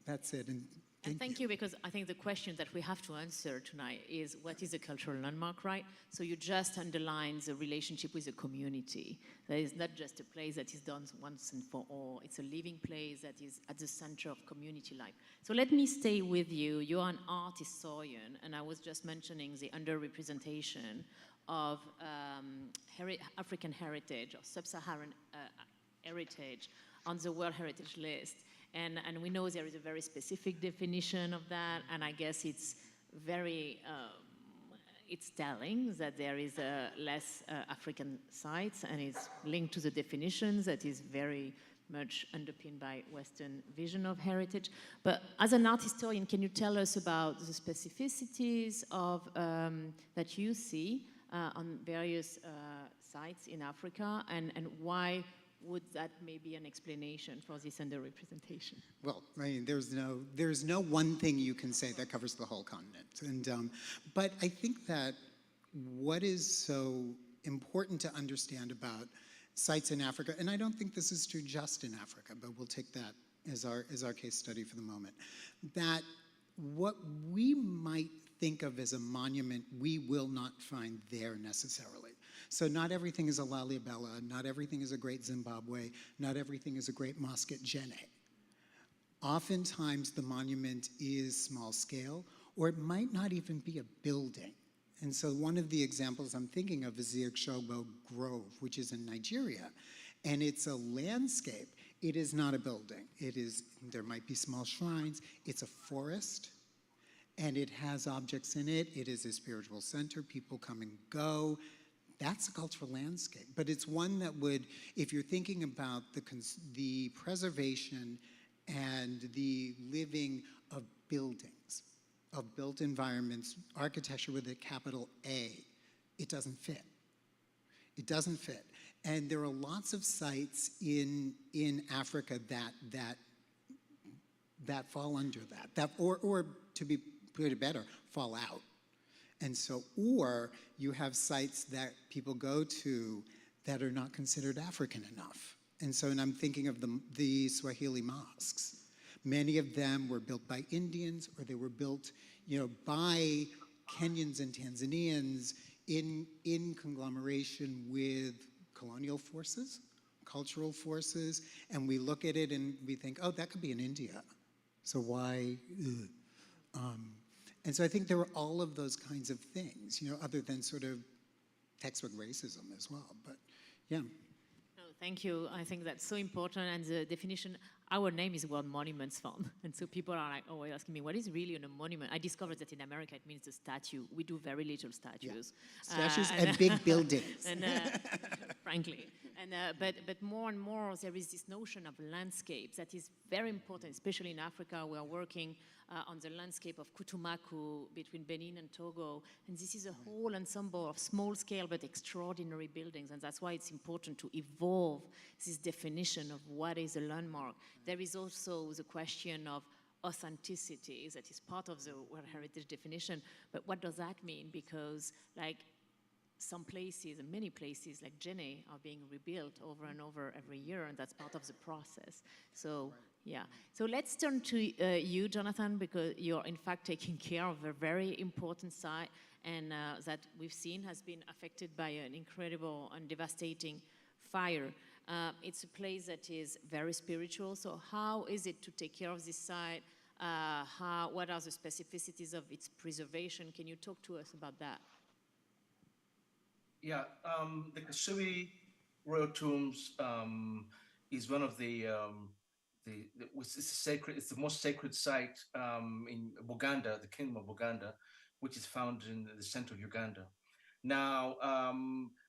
that's it. And thank you, because I think the question that we have to answer tonight is, what is a cultural landmark, right? So you just underlined the relationship with the community. That is not just a place that is done once and for all. It's a living place that is at the center of community life. So let me stay with you. You're an art historian, and I was just mentioning the underrepresentation of African heritage or sub-Saharan heritage on the World Heritage List. And we know there is a very specific definition of that, and I guess it's very, it's telling that there is less African sites, and it's linked to the definitions that is very much underpinned by Western vision of heritage. But as an art historian, can you tell us about the specificities of that you see on various sites in Africa, and why would that maybe an explanation for this underrepresentation? Well, I mean, there's no one thing you can say that covers the whole continent. And but I think that what is so important to understand about sites in Africa, and I don't think this is true just in Africa, but we'll take that as our case study for the moment, that what we might think of as a monument, we will not find there necessarily. So not everything is a Lalibela, not everything is a great Zimbabwe, not everything is a great mosque at Djenné. Oftentimes the monument is small scale, or it might not even be a building. And so one of the examples I'm thinking of is the Oshogbo Grove, which is in Nigeria. And it's a landscape. It is not a building. There might be small shrines. It's a forest, and it has objects in it. It is a spiritual center. People come and go. That's a cultural landscape. But it's one that would, if you're thinking about the preservation and the living of buildings, of built environments, architecture with a capital A, it doesn't fit. It doesn't fit. And there are lots of sites in Africa that fall under that or to be put it better, fall out. And so, or you have sites that people go to that are not considered African enough. And so, and I'm thinking of the Swahili mosques. Many of them were built by Indians, or they were built, by Kenyans and Tanzanians in conglomeration with colonial forces, cultural forces, and we look at it and we think, oh, that could be in India. So why? And so I think there are all of those kinds of things, other than sort of textbook racism as well. But yeah. No, thank you. I think that's so important. And the definition, our name is World Monuments Fund. And so people are like, oh, asking me, what is really a monument? I discovered that in America, it means a statue. We do very little statues. Yeah. Statues and big buildings. And, frankly. But more and more, there is this notion of landscapes that is very important, especially in Africa. We are working on the landscape of Kutumaku between Benin and Togo. And this is a whole ensemble of small scale but extraordinary buildings. And that's why it's important to evolve this definition of what is a landmark. There is also the question of authenticity that is part of the World Heritage definition. But what does that mean? Because some places, and many places like Djenné, are being rebuilt over and over every year, and that's part of the process. So, yeah. So let's turn to you, Jonathan, because you're in fact taking care of a very important site, and that we've seen has been affected by an incredible and devastating fire. It's a place that is very spiritual. So how is it to take care of this site? What are the specificities of its preservation? Can you talk to us about that? Yeah, the Kasui Royal Tombs is one of it's the most sacred site in Buganda, the Kingdom of Buganda, which is found in the center of Uganda. Now,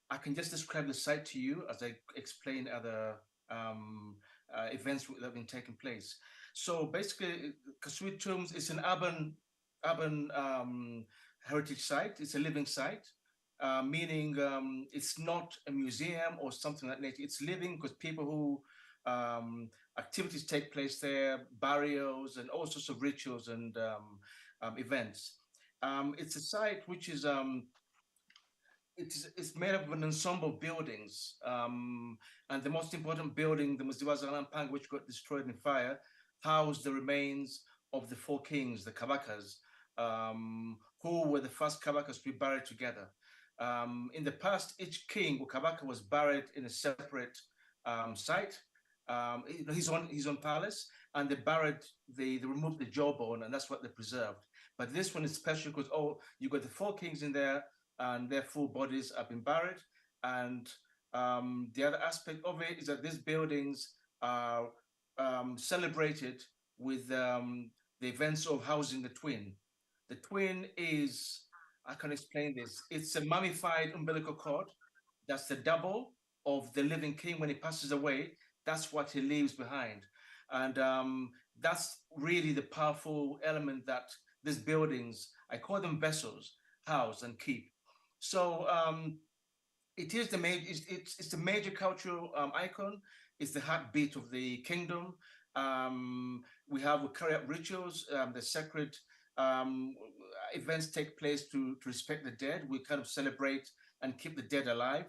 I can just describe the site to you as I explain other events that have been taking place. So basically, Kasui Tombs is an urban heritage site. It's a living site. Meaning it's not a museum or something like that. It's living because people who activities take place there, burials and all sorts of rituals and events. It's a site which is it's made up of an ensemble of buildings, and the most important building, the Muziwaza Lampang, which got destroyed in fire, housed the remains of the four kings, the Kabakas, who were the first Kabakas to be buried together. In the past, each king or Kabaka was buried in a separate site, his own palace, and they removed the jawbone, and that's what they preserved. But this one is special because you got the four kings in there, and their full bodies have been buried. And the other aspect of it is that these buildings are celebrated with the events of housing the twin. The twin is, I can explain this. It's a mummified umbilical cord. That's the double of the living king when he passes away. That's what he leaves behind. And that's really the powerful element that these buildings, I call them vessels, house and keep. So it is it's the major cultural icon. It's the heartbeat of the kingdom. We carry out rituals, the sacred events take place to respect the dead. We kind of celebrate and keep the dead alive.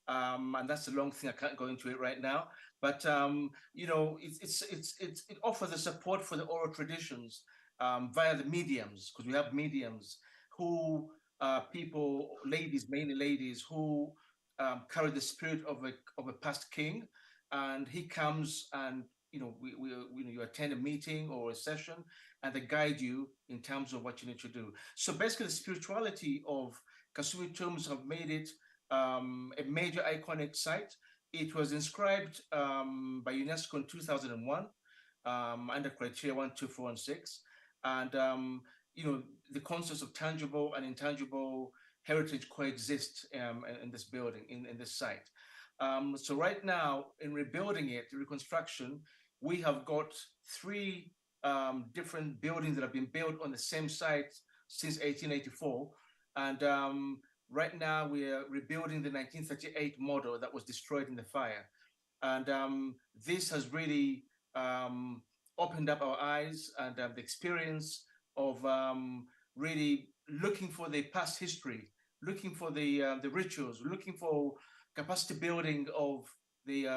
And that's a long thing. I can't go into it right now. But you know, it offers a support for the oral traditions via the mediums, because we have mediums who people, ladies, mainly ladies, who carry the spirit of a past king, and he comes and you attend a meeting or a session, and they guide you in terms of what you need to do. So basically, the spirituality of Kasumi tombs have made it a major iconic site. It was inscribed by UNESCO in 2001 under criteria 12416, and the concepts of tangible and intangible heritage coexist in this building, in this site. So right now, in rebuilding it, reconstruction, we have got 3 different buildings that have been built on the same site since 1884. And right now, we are rebuilding the 1938 model that was destroyed in the fire. And this has really opened up our eyes and the experience of really looking for the past history, looking for the rituals, looking for capacity building of the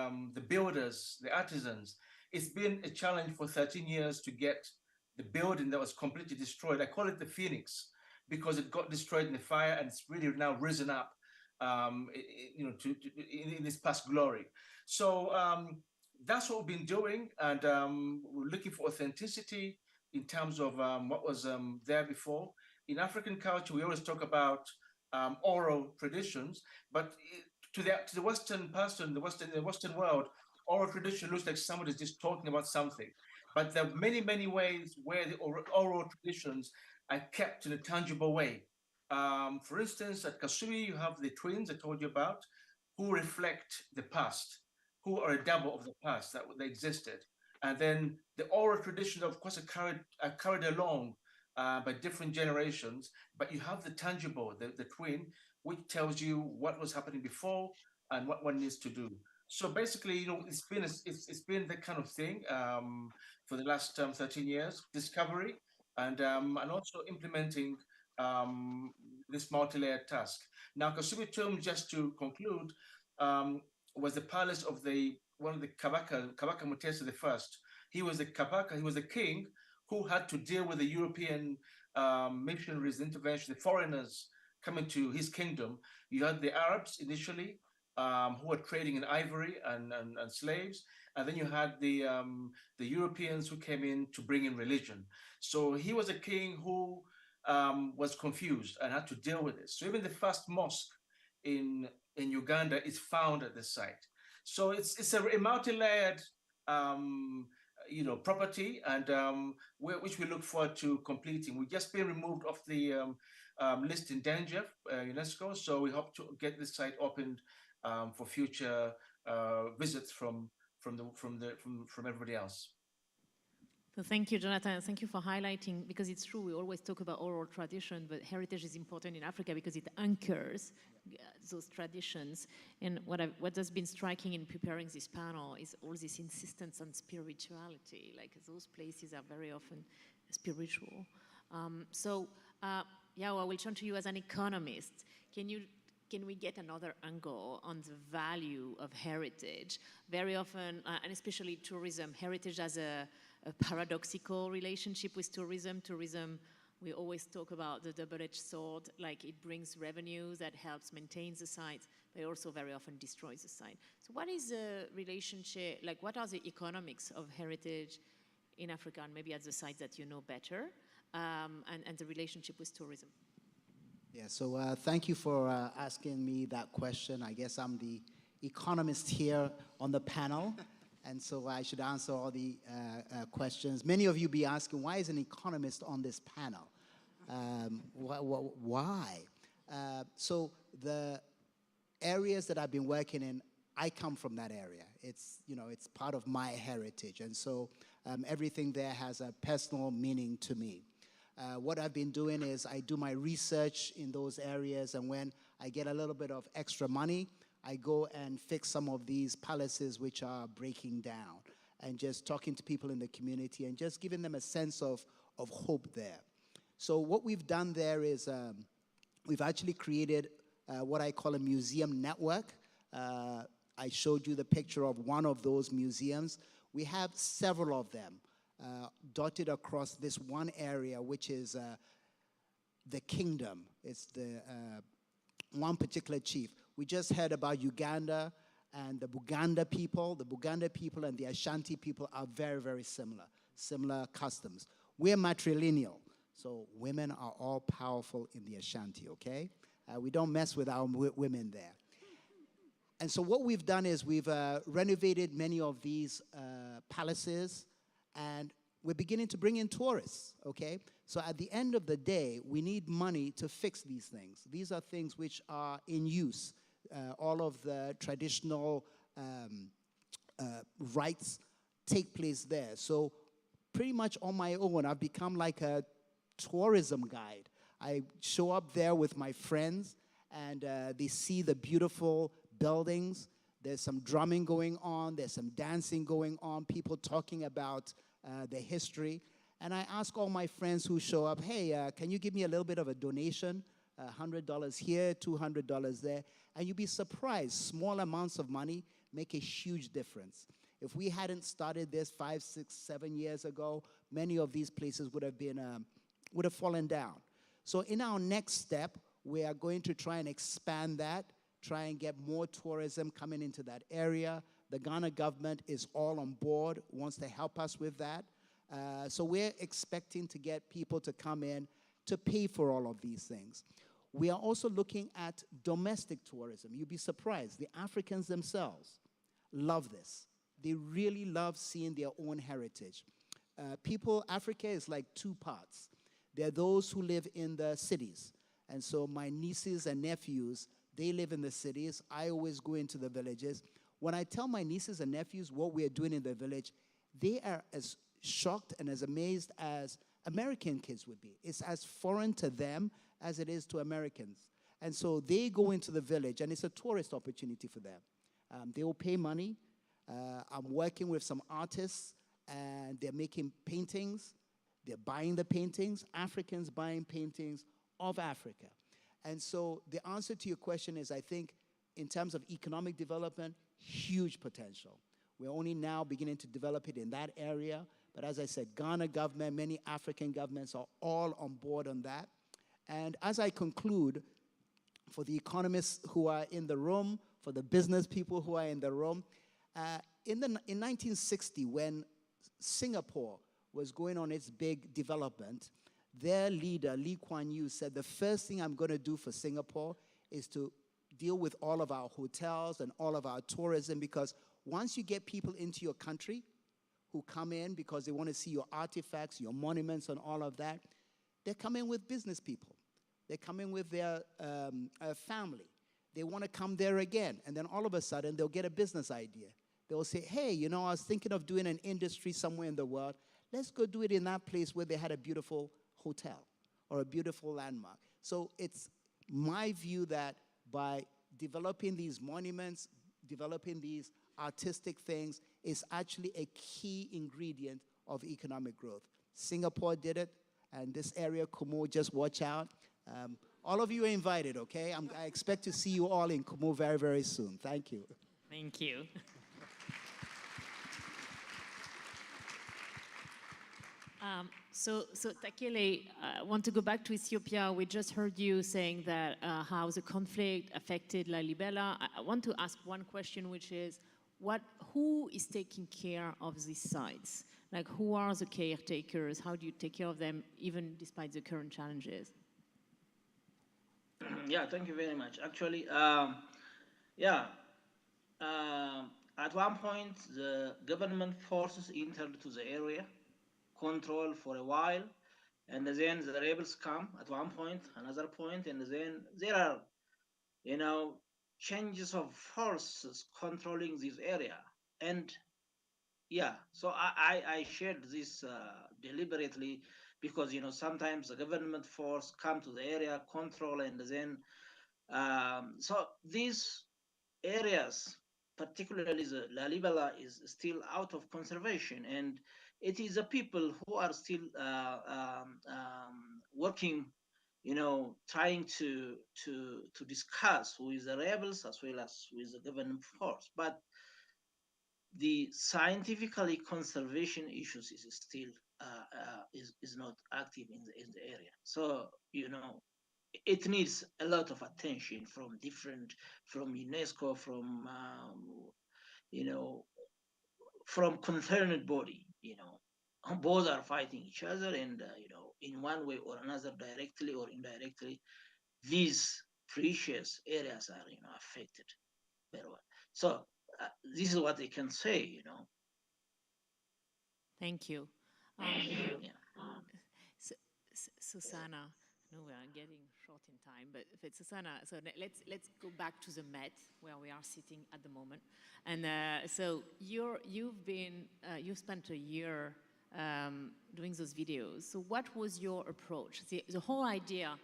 builders, the artisans. It's been a challenge for 13 years to get the building that was completely destroyed. I call it the Phoenix because it got destroyed in the fire, and it's really now risen up, in its past glory. So that's what we've been doing, and we're looking for authenticity in terms of what was there before. In African culture, we always talk about oral traditions, but to the Western person, the Western world, oral tradition looks like somebody's just talking about something. But there are many, many ways where the oral traditions are kept in a tangible way. For instance, at Kasumi, you have the twins I told you about, who reflect the past, who are a double of the past that they existed. And then the oral tradition, of course, are carried along by different generations, but you have the tangible, the twin, which tells you what was happening before and what one needs to do. So basically, it's been that kind of thing for the last 13 years, discovery, and also implementing this multi-layered task. Now, Kasumi Tomb, just to conclude, was the palace of one of the Kabaka Mutesa I. He was the king who had to deal with the European missionaries, intervention, the foreigners coming to his kingdom. You had the Arabs initially, who were trading in ivory and slaves, and then you had the Europeans who came in to bring in religion. So he was a king who was confused and had to deal with this. So even the first mosque in Uganda is found at this site. So it's a multi-layered property, and which we look forward to completing. We've just been removed off the list in danger, UNESCO, so we hope to get this site opened for future visits from everybody else. So thank you, Jonathan, and thank you for highlighting, because it's true, we always talk about oral tradition, but heritage is important in Africa because it anchors those traditions. And what has been striking in preparing this panel is all this insistence on spirituality, like those places are very often spiritual. Yao, I will turn to you as an economist. Can we get another angle on the value of heritage? Very often, and especially tourism, heritage has a paradoxical relationship with tourism. Tourism, we always talk about the double-edged sword, like it brings revenues that helps maintain the sites, but it also very often destroys the site. So what is the relationship, like what are the economics of heritage in Africa, and maybe at the sites that you know better, and the relationship with tourism? Yeah, so thank you for asking me that question. I guess I'm the economist here on the panel, and so I should answer all the questions. Many of you be asking, why is an economist on this panel? Why? So the areas that I've been working in, I come from that area. It's part of my heritage, and so everything there has a personal meaning to me. What I've been doing is I do my research in those areas, and when I get a little bit of extra money, I go and fix some of these palaces which are breaking down, and just talking to people in the community and just giving them a sense of hope there. So what we've done there is we've actually created what I call a museum network. I showed you the picture of one of those museums. We have several of them dotted across this one area, which is the kingdom. It's the one particular chief. We just heard about Uganda and the Buganda people. The Buganda people and the Ashanti people are very, very similar customs. We're matrilineal, so women are all powerful in the Ashanti, okay? We don't mess with our women there. And so what we've done is we've renovated many of these palaces, and we're beginning to bring in tourists, okay? So at the end of the day, we need money to fix these things. These are things which are in use. All of the traditional rites take place there. So pretty much on my own, I've become like a tourism guide. I show up there with my friends, and they see the beautiful buildings. There's some drumming going on. There's some dancing going on. People talking about the history. And I ask all my friends who show up, hey, can you give me a little bit of a donation? $100 here, $200 there. And you'd be surprised. Small amounts of money make a huge difference. If we hadn't started this 5, 6, 7 years ago, many of these places would have fallen down. So in our next step, we are going to try and expand that, try and get more tourism coming into that area. The Ghana government is all on board, wants to help us with that. So we're expecting to get people to come in to pay for all of these things. We are also looking at domestic tourism. You'd be surprised. The Africans themselves love this. They really love seeing their own heritage. Africa is like two parts. There are those who live in the cities. And so my nieces and nephews, they live in the cities. I always go into the villages. When I tell my nieces and nephews what we are doing in the village, they are as shocked and as amazed as American kids would be. It's as foreign to them as it is to Americans. And so they go into the village, and it's a tourist opportunity for them. They will pay money. I'm working with some artists, and they're making paintings. They're buying the paintings. Africans buying paintings of Africa. And so the answer to your question is, I think, in terms of economic development, huge potential. We're only now beginning to develop it in that area. But as I said, Ghana government, many African governments are all on board on that. And as I conclude, for the economists who are in the room, for the business people who are in the room, in 1960, when Singapore was going on its big development, their leader, Lee Kuan Yew, said, the first thing I'm going to do for Singapore is to deal with all of our hotels and all of our tourism, because once you get people into your country who come in because they want to see your artifacts, your monuments, and all of that, they're coming with business people. They're coming with their family. They want to come there again. And then all of a sudden, they'll get a business idea. They'll say, hey, you know, I was thinking of doing an industry somewhere in the world. Let's go do it in that place where they had a beautiful hotel or a beautiful landmark. So it's my view that by developing these monuments, developing these artistic things is actually a key ingredient of economic growth. Singapore did it, and this area, Kumu, just watch out. All of you are invited, okay? I expect to see you all in Kumu very, very soon. Thank you. Thank you. So Takele, I want to go back to Ethiopia. We just heard you saying that how the conflict affected Lalibela. I want to ask one question, which is, who is taking care of these sites? Like, who are the caretakers? How do you take care of them, even despite the current challenges? Yeah, thank you very much. Actually, at one point, the government forces entered to the area, control for a while, and then the rebels come at one point, another point, and then there are, changes of forces controlling this area. And so I shared this deliberately because, sometimes the government force come to the area, control, and then, so these areas, particularly the Lalibela, is still out of conservation, and it is the people who are still working, trying to discuss with the rebels as well as with the governing force. But the scientifically conservation issues is still is not active in the area. So it needs a lot of attention from UNESCO, from concerned body. Both are fighting each other, and in one way or another, directly or indirectly, these precious areas are affected very well. So this is what I can say. Thank you. Yeah. Sosena, no, we are getting short in time, but Sosena, so let's go back to the Met where we are sitting at the moment. And so you've spent a year doing those videos. So what was your approach? The whole idea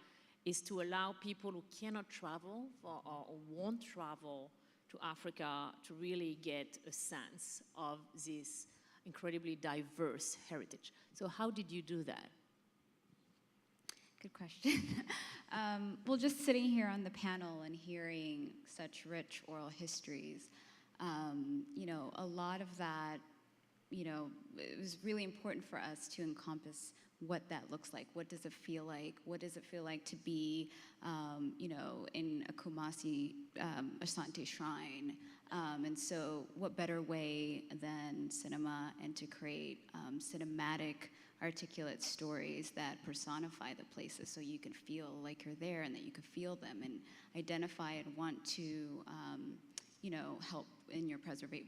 is to allow people who cannot travel or won't travel to Africa to really get a sense of this incredibly diverse heritage. So how did you do that? Good question. Well, just sitting here on the panel and hearing such rich oral histories, a lot of that, it was really important for us to encompass what that looks like. What does it feel like? What does it feel like to be, in a Kumasi Asante shrine? And so what better way than cinema and to create cinematic, articulate stories that personify the places so you can feel like you're there and that you can feel them and identify and want to, help in your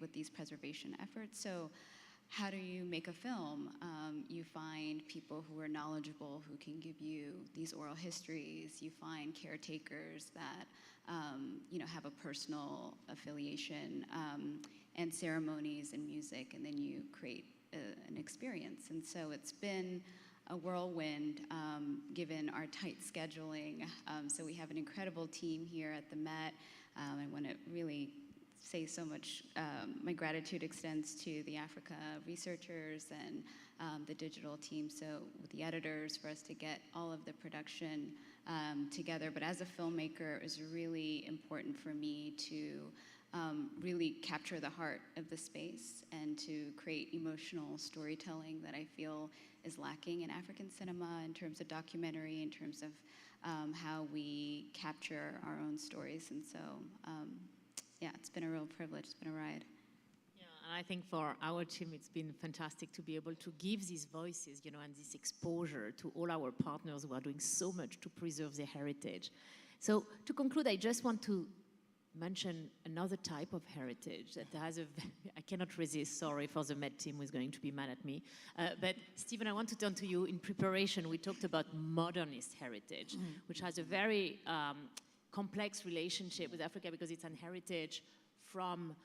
with these preservation efforts. So how do you make a film? You find people who are knowledgeable, who can give you these oral histories. You find caretakers that, have a personal affiliation, and ceremonies and music, and then you create an experience. And so it's been a whirlwind, given our tight scheduling. So we have an incredible team here at the Met. I want to really say so much. My gratitude extends to the Africa researchers and the digital team, so with the editors, for us to get all of the production together. But as a filmmaker, it was really important for me to really capture the heart of the space and to create emotional storytelling that I feel is lacking in African cinema in terms of documentary, in terms of how we capture our own stories. And so, yeah, it's been a real privilege. It's been a ride. Yeah, and I think for our team, it's been fantastic to be able to give these voices, and this exposure to all our partners who are doing so much to preserve their heritage. So to conclude, I just want to mention another type of heritage that has I cannot resist, sorry for the Met team who's going to be mad at me. But Stephen, I want to turn to you. In preparation, we talked about modernist heritage, which has a very complex relationship with Africa because it's an heritage from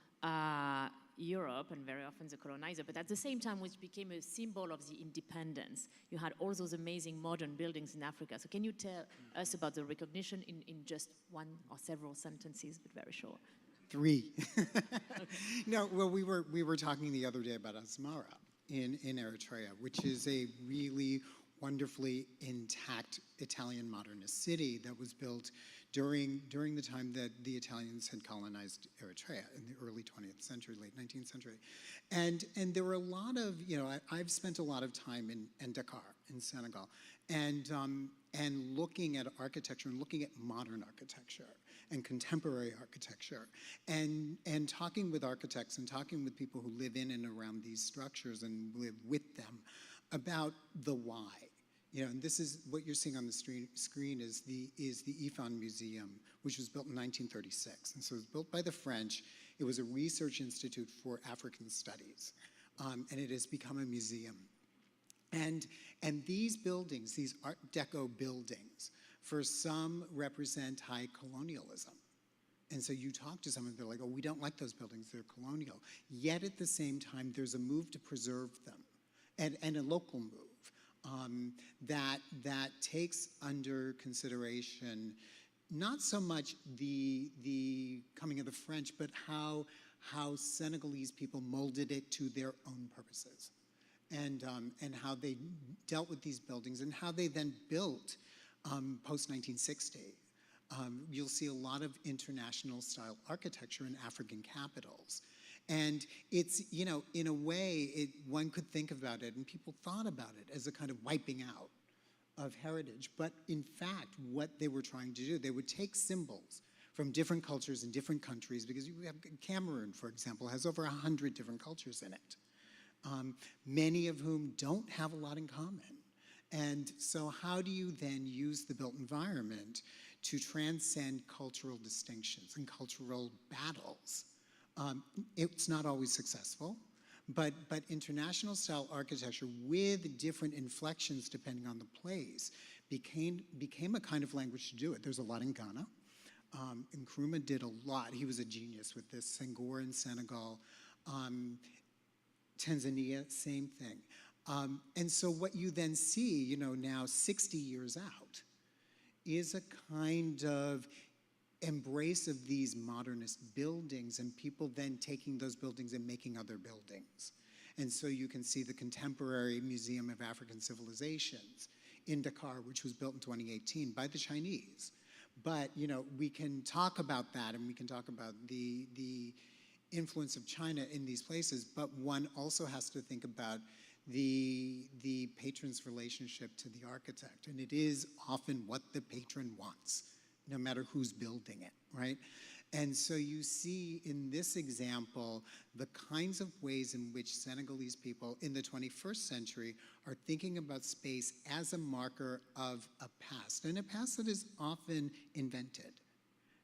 Europe and very often the colonizer, but at the same time which became a symbol of the independence. You had all those amazing modern buildings in Africa. So can you tell us about the recognition in just one or several sentences, but very short? 3. No, well, we were talking the other day about Asmara in Eritrea, which is a really wonderfully intact Italian modernist city that was built during the time that the Italians had colonized Eritrea in the early 20th century, late 19th century. And there were a lot of, I've spent a lot of time in Dakar, in Senegal, and looking at architecture and looking at modern architecture and contemporary architecture and talking with architects and talking with people who live in and around these structures and live with them about the why. And this is what you're seeing on the screen is the Ifan Museum, which was built in 1936. And so it was built by the French. It was a research institute for African studies, and it has become a museum. And these buildings, these Art Deco buildings, for some represent high colonialism. And so you talk to someone, they're like, oh, we don't like those buildings, they're colonial. Yet at the same time, there's a move to preserve them, and a local move. That takes under consideration not so much the coming of the French, but how Senegalese people molded it to their own purposes, and how they dealt with these buildings, and how they then built post-1960. You'll see a lot of international style architecture in African capitals. And it's, you know, in a way, one could think about it, and people thought about it as a kind of wiping out of heritage. But in fact, what they were trying to do, they would take symbols from different cultures in different countries, because you have Cameroon, for example, has over 100 different cultures in it, many of whom don't have a lot in common. And so how do you then use the built environment to transcend cultural distinctions and cultural battles? It's not always successful, but international style architecture with different inflections depending on the place became a kind of language to do it. There's a lot in Ghana. Nkrumah did a lot. He was a genius with this. Senghor in Senegal. Tanzania, same thing. And so what you then see, you know, now 60 years out, is a kind of embrace of these modernist buildings and people then taking those buildings and making other buildings. And so you can see the Contemporary Museum of African Civilizations in Dakar, which was built in 2018 by the Chinese. But, you know, we can talk about that, and we can talk about the influence of China in these places, but one also has to think about the patron's relationship to the architect. And it is often what the patron wants, no matter who's building it, right? And so you see in this example the kinds of ways in which Senegalese people in the 21st century are thinking about space as a marker of a past, and a past that is often invented.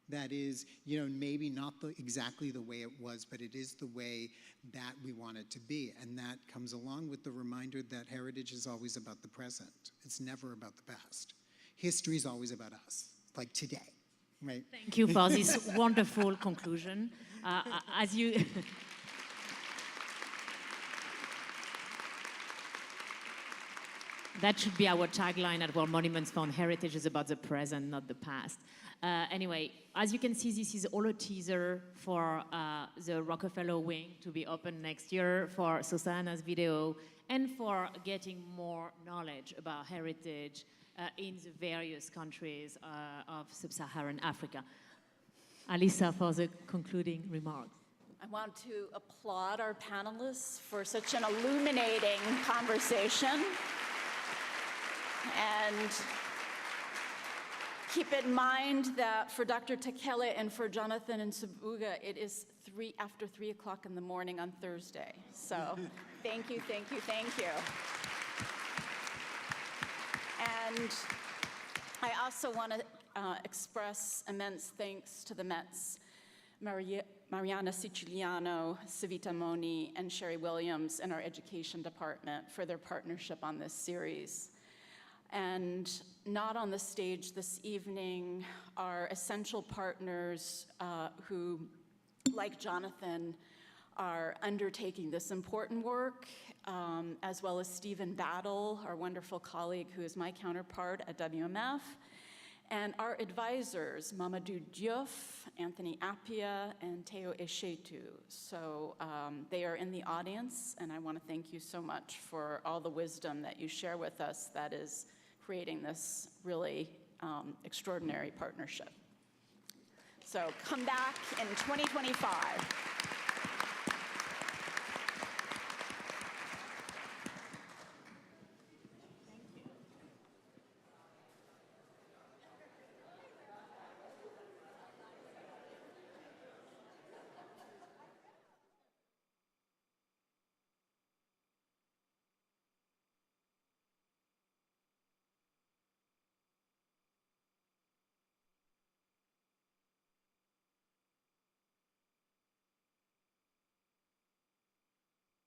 That is, you know, maybe not exactly the way it was, but it is the way that we want it to be. And that comes along with the reminder that heritage is always about the present. It's never about the past. History is always about us, like today, right? Thank you for this wonderful conclusion. As you... That should be our tagline at World Monuments Fund. Heritage is about the present, not the past. Anyway, as you can see, this is all a teaser for the Rockefeller Wing to be open next year, for Sosena's video, and for getting more knowledge about heritage in the various countries of sub-Saharan Africa. Alisa, for the concluding remarks. I want to applaud our panelists for such an illuminating conversation. And keep in mind that for Dr. Takele and for Jonathan and Nsubuga, it is after 3 o'clock in the morning on Thursday. So thank you, thank you, thank you. And I also want to express immense thanks to the Mets, Mariana Siciliano, Civita Moni, and Sherry Williams in our education department for their partnership on this series. And not on the stage this evening are essential partners who, like Jonathan, are undertaking this important work, as well as Stephen Battle, our wonderful colleague who is my counterpart at WMF, and our advisors, Mamadou Diouf, Anthony Appia, and Teo Eshetu. So they are in the audience, and I want to thank you so much for all the wisdom that you share with us that is creating this really extraordinary partnership. So come back in 2025.